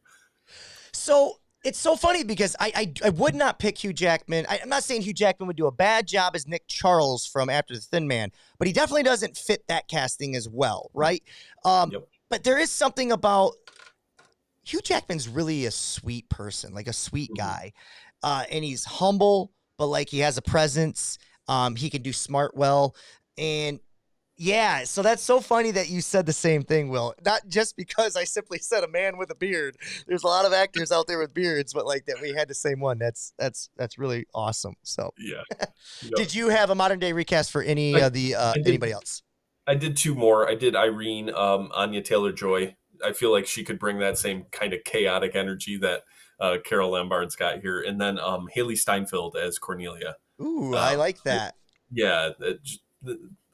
So it's so funny because I would not pick Hugh Jackman. I'm not saying Hugh Jackman would do a bad job as Nick Charles from After the Thin Man, but he definitely doesn't fit that casting as well, right? Yep. But there is something about Hugh Jackman's really a sweet person, like a sweet guy. And he's humble, but like he has a presence. He can do smart well. And yeah, so that's so funny that you said the same thing, Will. Not just because I simply said a man with a beard. There's a lot of actors out there with beards, but like that we had the same one. That's really awesome. So Yeah. did you have a modern day recast for any of the anybody else? I did two more. I did Irene, Anya Taylor-Joy. I feel like she could bring that same kind of chaotic energy that Carole Lombard's got here. And then Haley Steinfeld as Cornelia. Ooh, I like that. Yeah,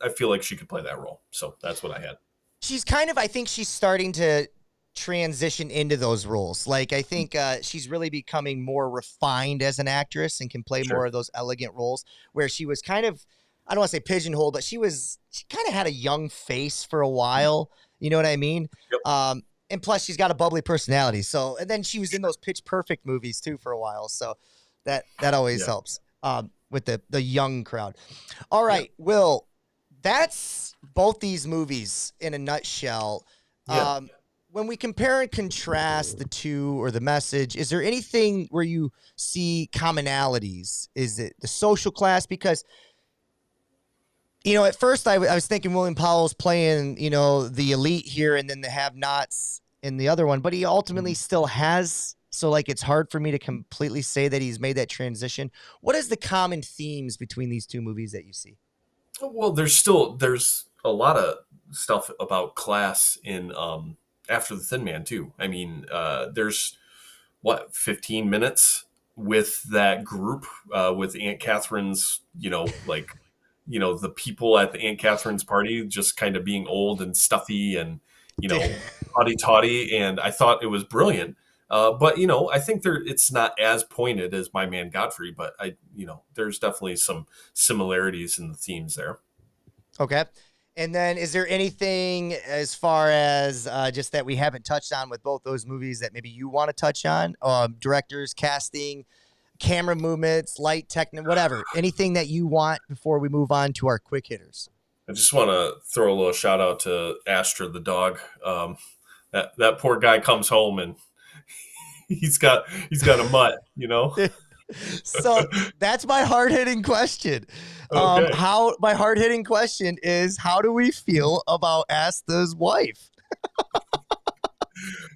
I feel like she could play that role. So that's what I had. She's kind of, I think she's starting to transition into those roles. Like, I think she's really becoming more refined as an actress and can play more of those elegant roles where she was kind of, I don't want to say pigeonholed, but she kind of had a young face for a while. You know what I mean? Yep. And plus she's got a bubbly personality. So, and then she was in those Pitch Perfect movies too for a while. So that always helps with the young crowd. All right, Will, that's both these movies in a nutshell. Yeah. When we compare and contrast the two or the message, is there anything where you see commonalities? Is it the social class? Because, at first I was thinking William Powell's playing, the elite here and then the have-nots in the other one, but he ultimately still has. So, like, it's hard for me to completely say that he's made that transition. What is the common themes between these two movies that you see? Well, there's a lot of stuff about class in After the Thin Man too. I mean, there's 15 minutes with that group with Aunt Catherine's, the people at the Aunt Catherine's party just kind of being old and stuffy and haughty-taughty, and I thought it was brilliant. But I think it's not as pointed as My Man Godfrey, but there's definitely some similarities in the themes there. Okay. And then is there anything as far as just that we haven't touched on with both those movies that maybe you want to touch on? Directors, casting, camera movements, light, technique, whatever. Anything that you want before we move on to our quick hitters? I just want to throw a little shout out to Astra the dog. That poor guy comes home and he's got a mutt, So that's my hard-hitting question. Okay. My hard-hitting question is, how do we feel about Asta's wife?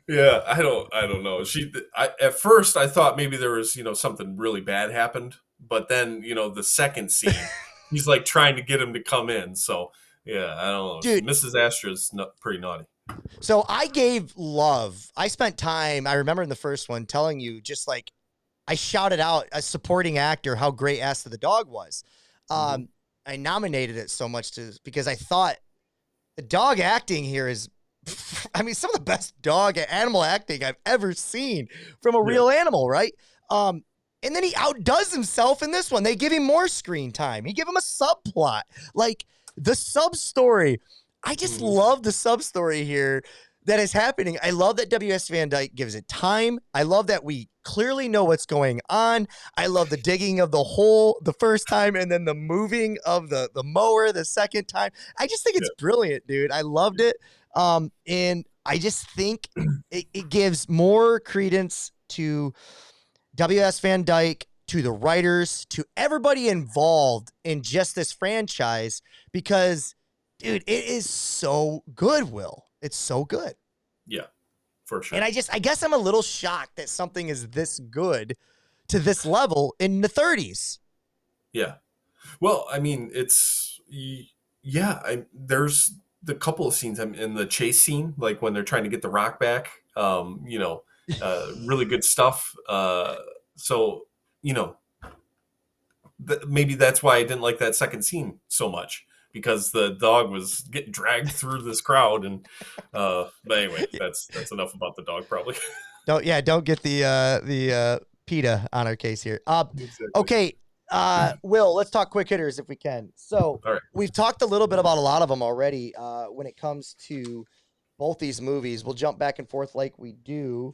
Yeah, I don't know. At first I thought maybe there was, something really bad happened, but then, the second scene, he's like trying to get him to come in. So yeah, I don't know. Dude, Mrs. Astra's pretty naughty. So I gave love. I spent time, I remember in the first one, telling you just like, I shouted out a supporting actor how great Asta the dog was. I nominated it so much because I thought the dog acting here is, some of the best animal acting I've ever seen from a real animal, right? And then he outdoes himself in this one. They give him more screen time. He give him a subplot. Like the sub story. I just love the sub story here. that is happening. I love that W.S. Van Dyke gives it time. I love that we clearly know what's going on. I love the digging of the hole the first time and then the moving of the mower the second time. I just think it's brilliant, dude. I loved it. And I just think it gives more credence to W.S. Van Dyke, to the writers, to everybody involved in just this franchise, because, dude, it is so good, Will. It's so good. Yeah, for sure. And I guess I'm a little shocked that something is this good to this level in the 30s. Yeah. Well, I mean, there's the couple of scenes in the chase scene, like when they're trying to get the rock back, really good stuff. So, maybe that's why I didn't like that second scene so much, because the dog was getting dragged through this crowd. And, but anyway, that's enough about the dog probably. Don't get the PETA on our case here. Exactly. Okay. Will, let's talk quick hitters if we can. So All right. We've talked a little bit about a lot of them already. When it comes to both these movies, we'll jump back and forth like we do.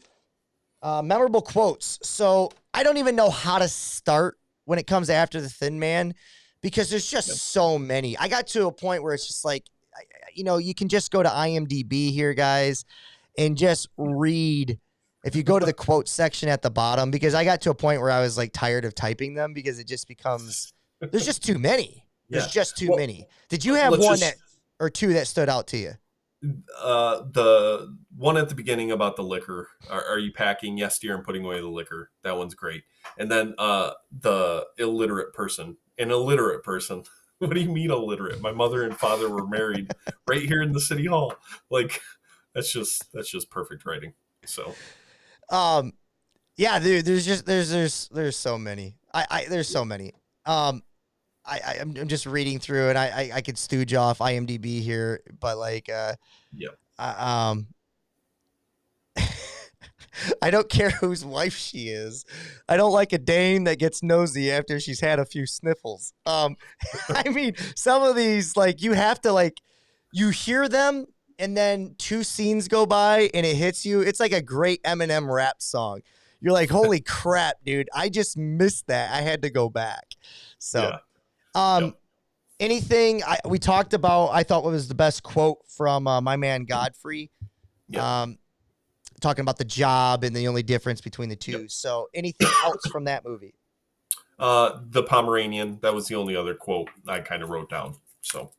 Memorable quotes. So I don't even know how to start when it comes after the Thin Man, because there's just so many. I got to a point where it's just like, you can just go to IMDb here, guys, and just read. If you go to the quote section at the bottom, because I got to a point where I was like tired of typing them, because it just becomes, there's just too many. There's just too many. Did you have one or two that stood out to you? The one at the beginning about the liquor. Are you packing? Yes, dear, and putting away the liquor. That one's great. And then the illiterate person. An illiterate person. What do you mean illiterate? My mother and father were married right here in the city hall. Like, that's just perfect writing. So, yeah, dude, there's so many. There's so many. I'm just reading through, and I could stooge off IMDb here, but like, I don't care whose wife she is. I don't like a dame that gets nosy after she's had a few sniffles. I mean, some of these, like, you have to, like, you hear them, and then two scenes go by, and it hits you. It's like a great Eminem rap song. You're like, holy crap, dude. I just missed that. I had to go back. So, anything we talked about, I thought was the best quote from My Man Godfrey. Talking about the job and the only difference between the two. So anything else from that movie? The Pomeranian, that was the only other quote I kind of wrote down. So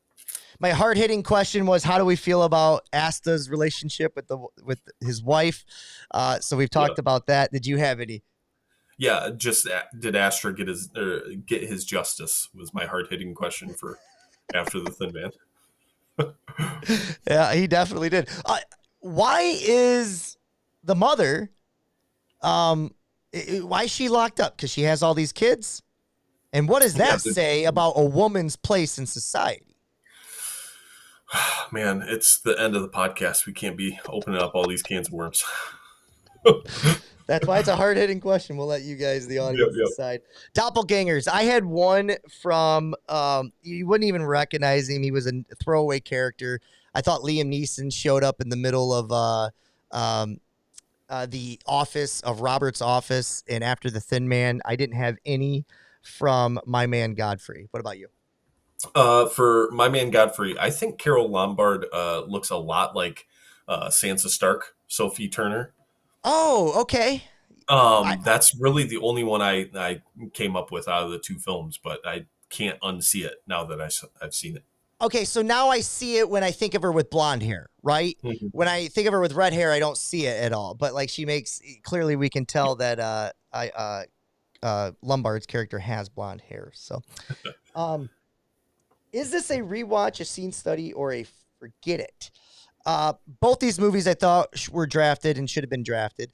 my hard-hitting question was, how do we feel about Asta's relationship with his wife? So we've talked about that. Did you have any? Yeah, just did Astra get his justice was my hard-hitting question for after the Thin Man. Yeah, he definitely did. Why is the mother, why is she locked up? Because she has all these kids? And what does that say about a woman's place in society? Man, it's the end of the podcast. We can't be opening up all these cans of worms. That's why it's a hard-hitting question. We'll let you guys, the audience, decide. Doppelgangers. I had one from, you wouldn't even recognize him. He was a throwaway character. I thought Liam Neeson showed up in the middle of the office of Robert's office, and after the Thin Man. I didn't have any from My Man Godfrey. What about you? For My Man Godfrey, I think Carole Lombard looks a lot like Sansa Stark, Sophie Turner. Oh, okay. That's really the only one I came up with out of the two films, but I can't unsee it now that I've seen it. Okay, so now I see it when I think of her with blonde hair, right? Mm-hmm. When I think of her with red hair, I don't see it at all. But like, she makes, clearly we can tell that Lombard's character has blonde hair. So, is this a rewatch, a scene study, or a forget it? Both these movies I thought were drafted and should have been drafted.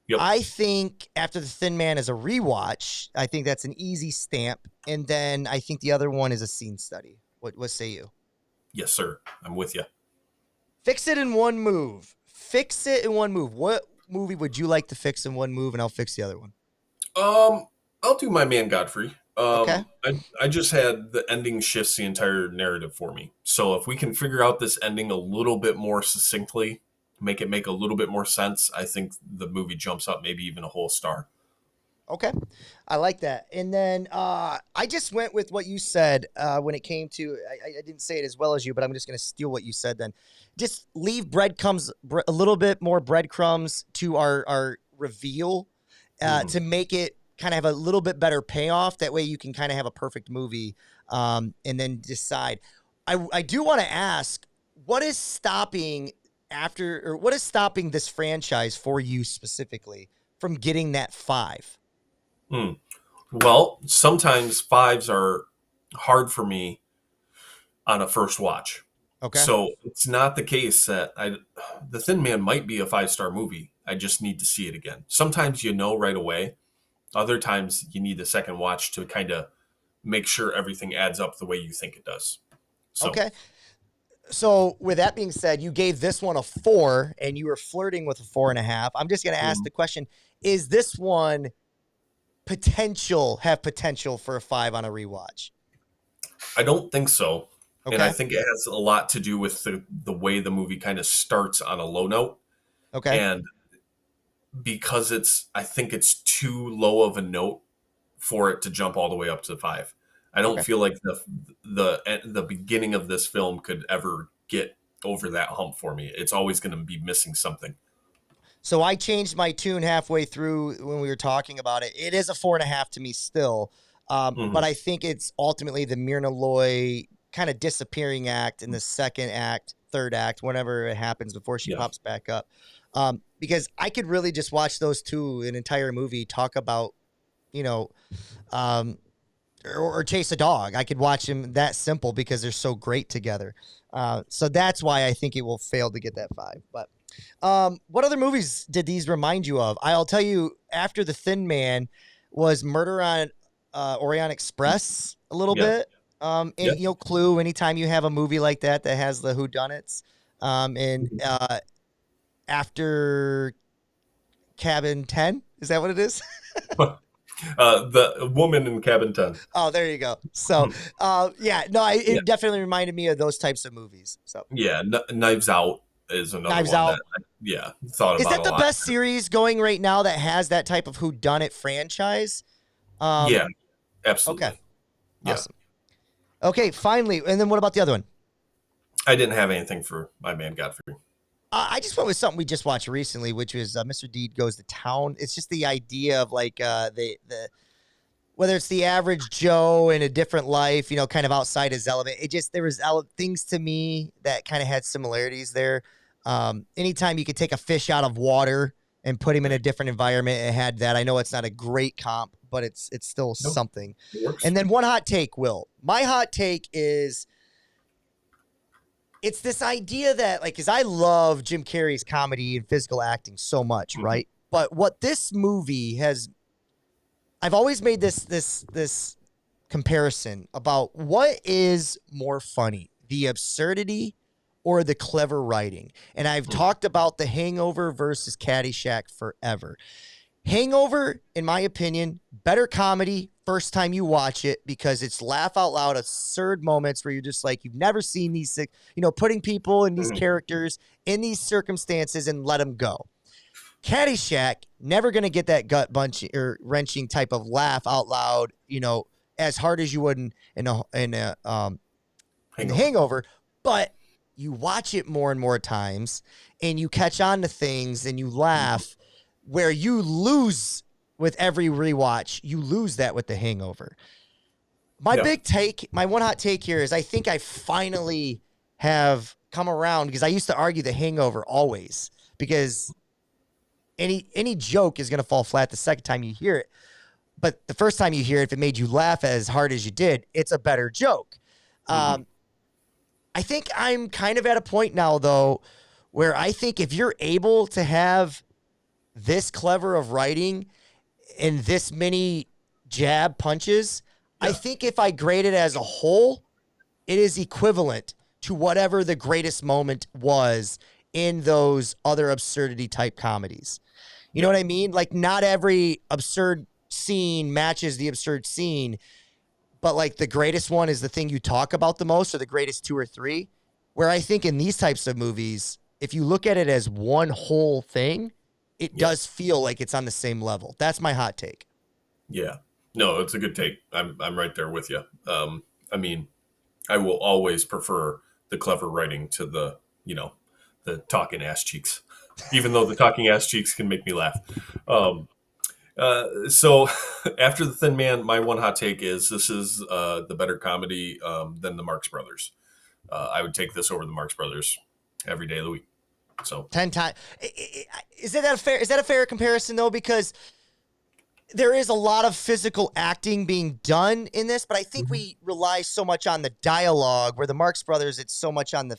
Yep. I think after the Thin Man is a rewatch, I think that's an easy stamp. And then I think the other one is a scene study. What say you? Yes, sir. I'm with you. Fix it in one move. Fix it in one move. What movie would you like to fix in one move, and I'll fix the other one? I'll do My Man Godfrey. Okay. I just had the ending shifts the entire narrative for me. So if we can figure out this ending a little bit more succinctly, make it make a little bit more sense, I think the movie jumps up maybe even a whole star. Okay. I like that. And then I just went with what you said when it came to, I didn't say it as well as you, but I'm just going to steal what you said then. Just leave breadcrumbs, a little bit more breadcrumbs to our reveal to make it kind of have a little bit better payoff. That way you can kind of have a perfect movie and then decide. I do want to ask, what is stopping this franchise for you specifically from getting that 5? Well, sometimes 5s are hard for me on a first watch. Okay. So it's not the case that The Thin Man might be a 5-star movie. I just need to see it again. Sometimes right away. Other times you need a second watch to kind of make sure everything adds up the way you think it does. So, okay. So with that being said, you gave this one a 4 and you were flirting with a 4.5. I'm just going to ask the question, is this one have potential for a 5 on a rewatch? I don't think so. Okay. And I think it has a lot to do with the way the movie kind of starts on a low note. Okay. And because I think it's too low of a note for it to jump all the way up to 5. I don't feel like the beginning of this film could ever get over that hump for me. It's always going to be missing something. So I changed my tune halfway through when we were talking about it. It is a 4.5 to me still. But I think it's ultimately the Myrna Loy kind of disappearing act in the second act, third act, whenever it happens before she pops back up. Because I could really just watch those two an entire movie talk about, or chase a dog. I could watch them that simple because they're so great together. So that's why I think it will fail to get that 5. But what other movies did these remind you of? I'll tell you, after The Thin Man was Murder on Orient Express a little bit. And Clue, anytime you have a movie like that has the whodunits. And after Cabin 10, is that what it is? The woman in Cabin 10. Oh, there you go. So, it definitely reminded me of those types of movies. So, Knives Out is another Knives one Out. that thought about. Is that the best series going right now that has that type of whodunit franchise? Yeah, absolutely. Okay. Awesome. Okay, finally. And then what about the other one? I didn't have anything for My Man Godfrey. I just went with something we just watched recently, which was Mr. Deed Goes to Town. It's just the idea of like the whether it's the average Joe in a different life, kind of outside his element. There was things to me that kind of had similarities there. Anytime you could take a fish out of water and put him in a different environment, it had that. I know it's not a great comp, but it's still something. It works. And then one hot take, Will. My hot take is, it's this idea that, like, because I love Jim Carrey's comedy and physical acting so much, right? But what this movie has, I've always made this comparison about what is more funny, the absurdity or the clever writing. And I've talked about The Hangover versus Caddyshack forever. Hangover, in my opinion, better comedy first time you watch it because it's laugh out loud, absurd moments where you're just like, you've never seen these, putting people in these characters in these circumstances and let them go. Caddyshack, never going to get that gut wrenching type of laugh out loud, as hard as you would in The Hangover, but you watch it more and more times and you catch on to things and you laugh where you lose with every rewatch. You lose that with The Hangover. My one hot take here is I think I finally have come around because I used to argue The Hangover always because any joke is going to fall flat the second time you hear it. But the first time you hear it, if it made you laugh as hard as you did, it's a better joke. I think I'm kind of at a point now, though, where I think if you're able to have this clever of writing and this many jab punches, I think if I grade it as a whole, it is equivalent to whatever the greatest moment was in those other absurdity type comedies. You know what I mean? Like, not every absurd scene matches the absurd scene, but like the greatest one is the thing you talk about the most, or the greatest 2 or 3, where I think in these types of movies, if you look at it as one whole thing, it Yeah. does feel like it's on the same level. That's my hot take. Yeah. No, it's a good take. I'm right there with you. I mean, I will always prefer the clever writing to the, the talking ass cheeks, even though the talking ass cheeks can make me laugh. So after The Thin Man, my one hot take is this is the better comedy than the Marx Brothers. I would take this over the Marx Brothers every day of the week. So 10 times. Is that a fair comparison though? Because there is a lot of physical acting being done in this, but I think we rely so much on the dialogue, where the Marx Brothers, it's so much on the,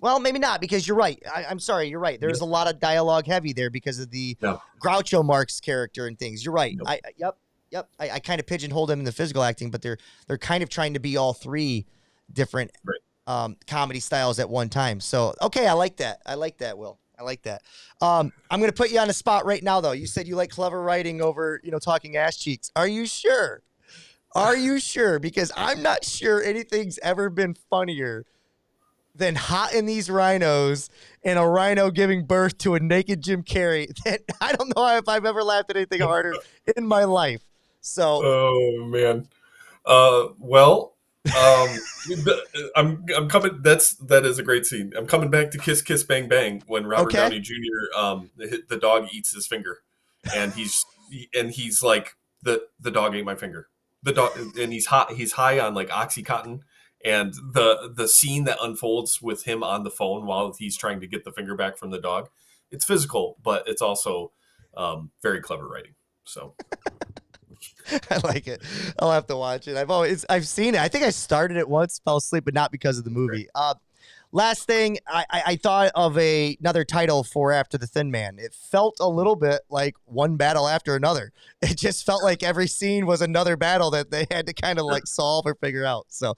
well, maybe not, because you're right. I'm sorry, you're right. There's a lot of dialogue heavy there because of the Groucho Marx character and things. You're right. Yep. I kind of pigeonholed them in the physical acting, but they're kind of trying to be all three different comedy styles at one time. So, okay, I like that, Will. I like that. I'm going to put you on the spot right now, though. You said you like clever writing over, talking ass cheeks. Are you sure? Are you sure? Because I'm not sure anything's ever been funnier than Hot in These Rhinos and a rhino giving birth to a naked Jim Carrey. I don't know if I've ever laughed at anything harder in my life. So, oh man. Well, I'm coming. That is a great scene. I'm coming back to Kiss Kiss Bang Bang when Robert Downey Jr. The dog eats his finger, and he's like the dog ate my finger. The dog, and he's hot. He's high on like OxyContin, and the scene that unfolds with him on the phone while he's trying to get the finger back from the dog. It's physical, but it's also very clever writing. So. I like it. I'll have to watch it. I've seen it. I think I started it once, fell asleep, but not because of the movie. Last thing, I thought of another title for After the Thin Man. It felt a little bit like one battle after another. It just felt like every scene was another battle that they had to kind of like solve or figure out. So,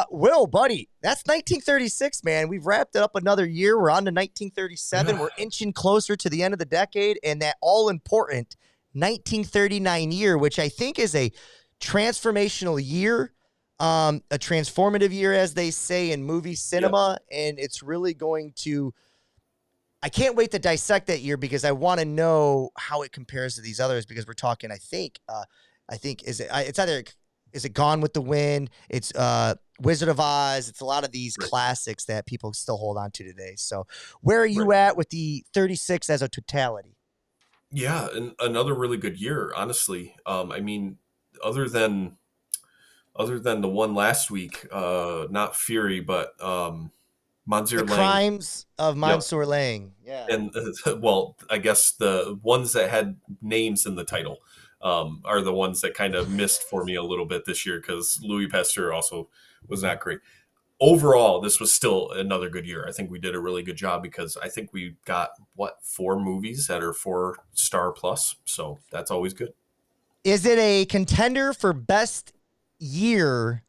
Will, buddy, that's 1936, man. We've wrapped it up another year. We're on to 1937. We're inching closer to the end of the decade, and that all-important 1939 year, which I think is a transformational year, a transformative year, as they say in movie cinema. And it's really going to, I can't wait to dissect that year because I want to know how it compares to these others, because we're talking, I think is it Gone with the Wind? It's Wizard of Oz. It's a lot of these classics that people still hold on to today. So where are you at with the 36 as a totality? Yeah, and another really good year, honestly. I mean, other than the one last week, not Fury, but Monsieur The Lang. Crimes of Monsieur Lang. Yeah. And well, I guess the ones that had names in the title are the ones that kind of missed for me a little bit this year, because Louis Pasteur also was not great. Overall, this was still another good year. I think we did a really good job, because I think we got 4 movies that are 4-star plus. So that's always good. Is it a contender for best year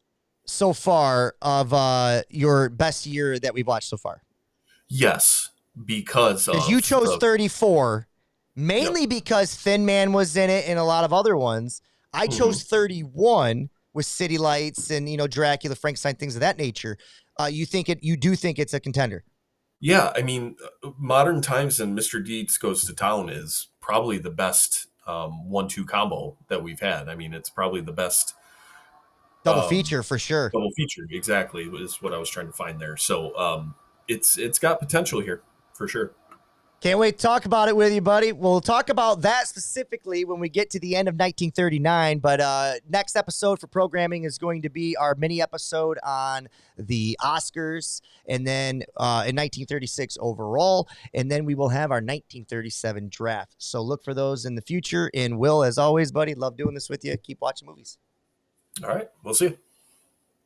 so far of your best year that we've watched so far? Yes, because you chose 34, mainly because Thin Man was in it and a lot of other ones. I chose 31. With City Lights and, Dracula, Frankenstein, things of that nature. You do think it's a contender? Yeah, I mean, Modern Times and Mr. Deeds Goes to Town is probably the best 1-2 combo that we've had. I mean, it's probably the best double feature for sure. Double feature, exactly, is what I was trying to find there. So it's got potential here for sure. Can't wait to talk about it with you, buddy. We'll talk about that specifically when we get to the end of 1939. But next episode for programming is going to be our mini episode on the Oscars, and then in 1936 overall. And then we will have our 1937 draft. So look for those in the future. And Will, as always, buddy, love doing this with you. Keep watching movies. All right. We'll see you.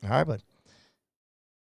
All right, bud.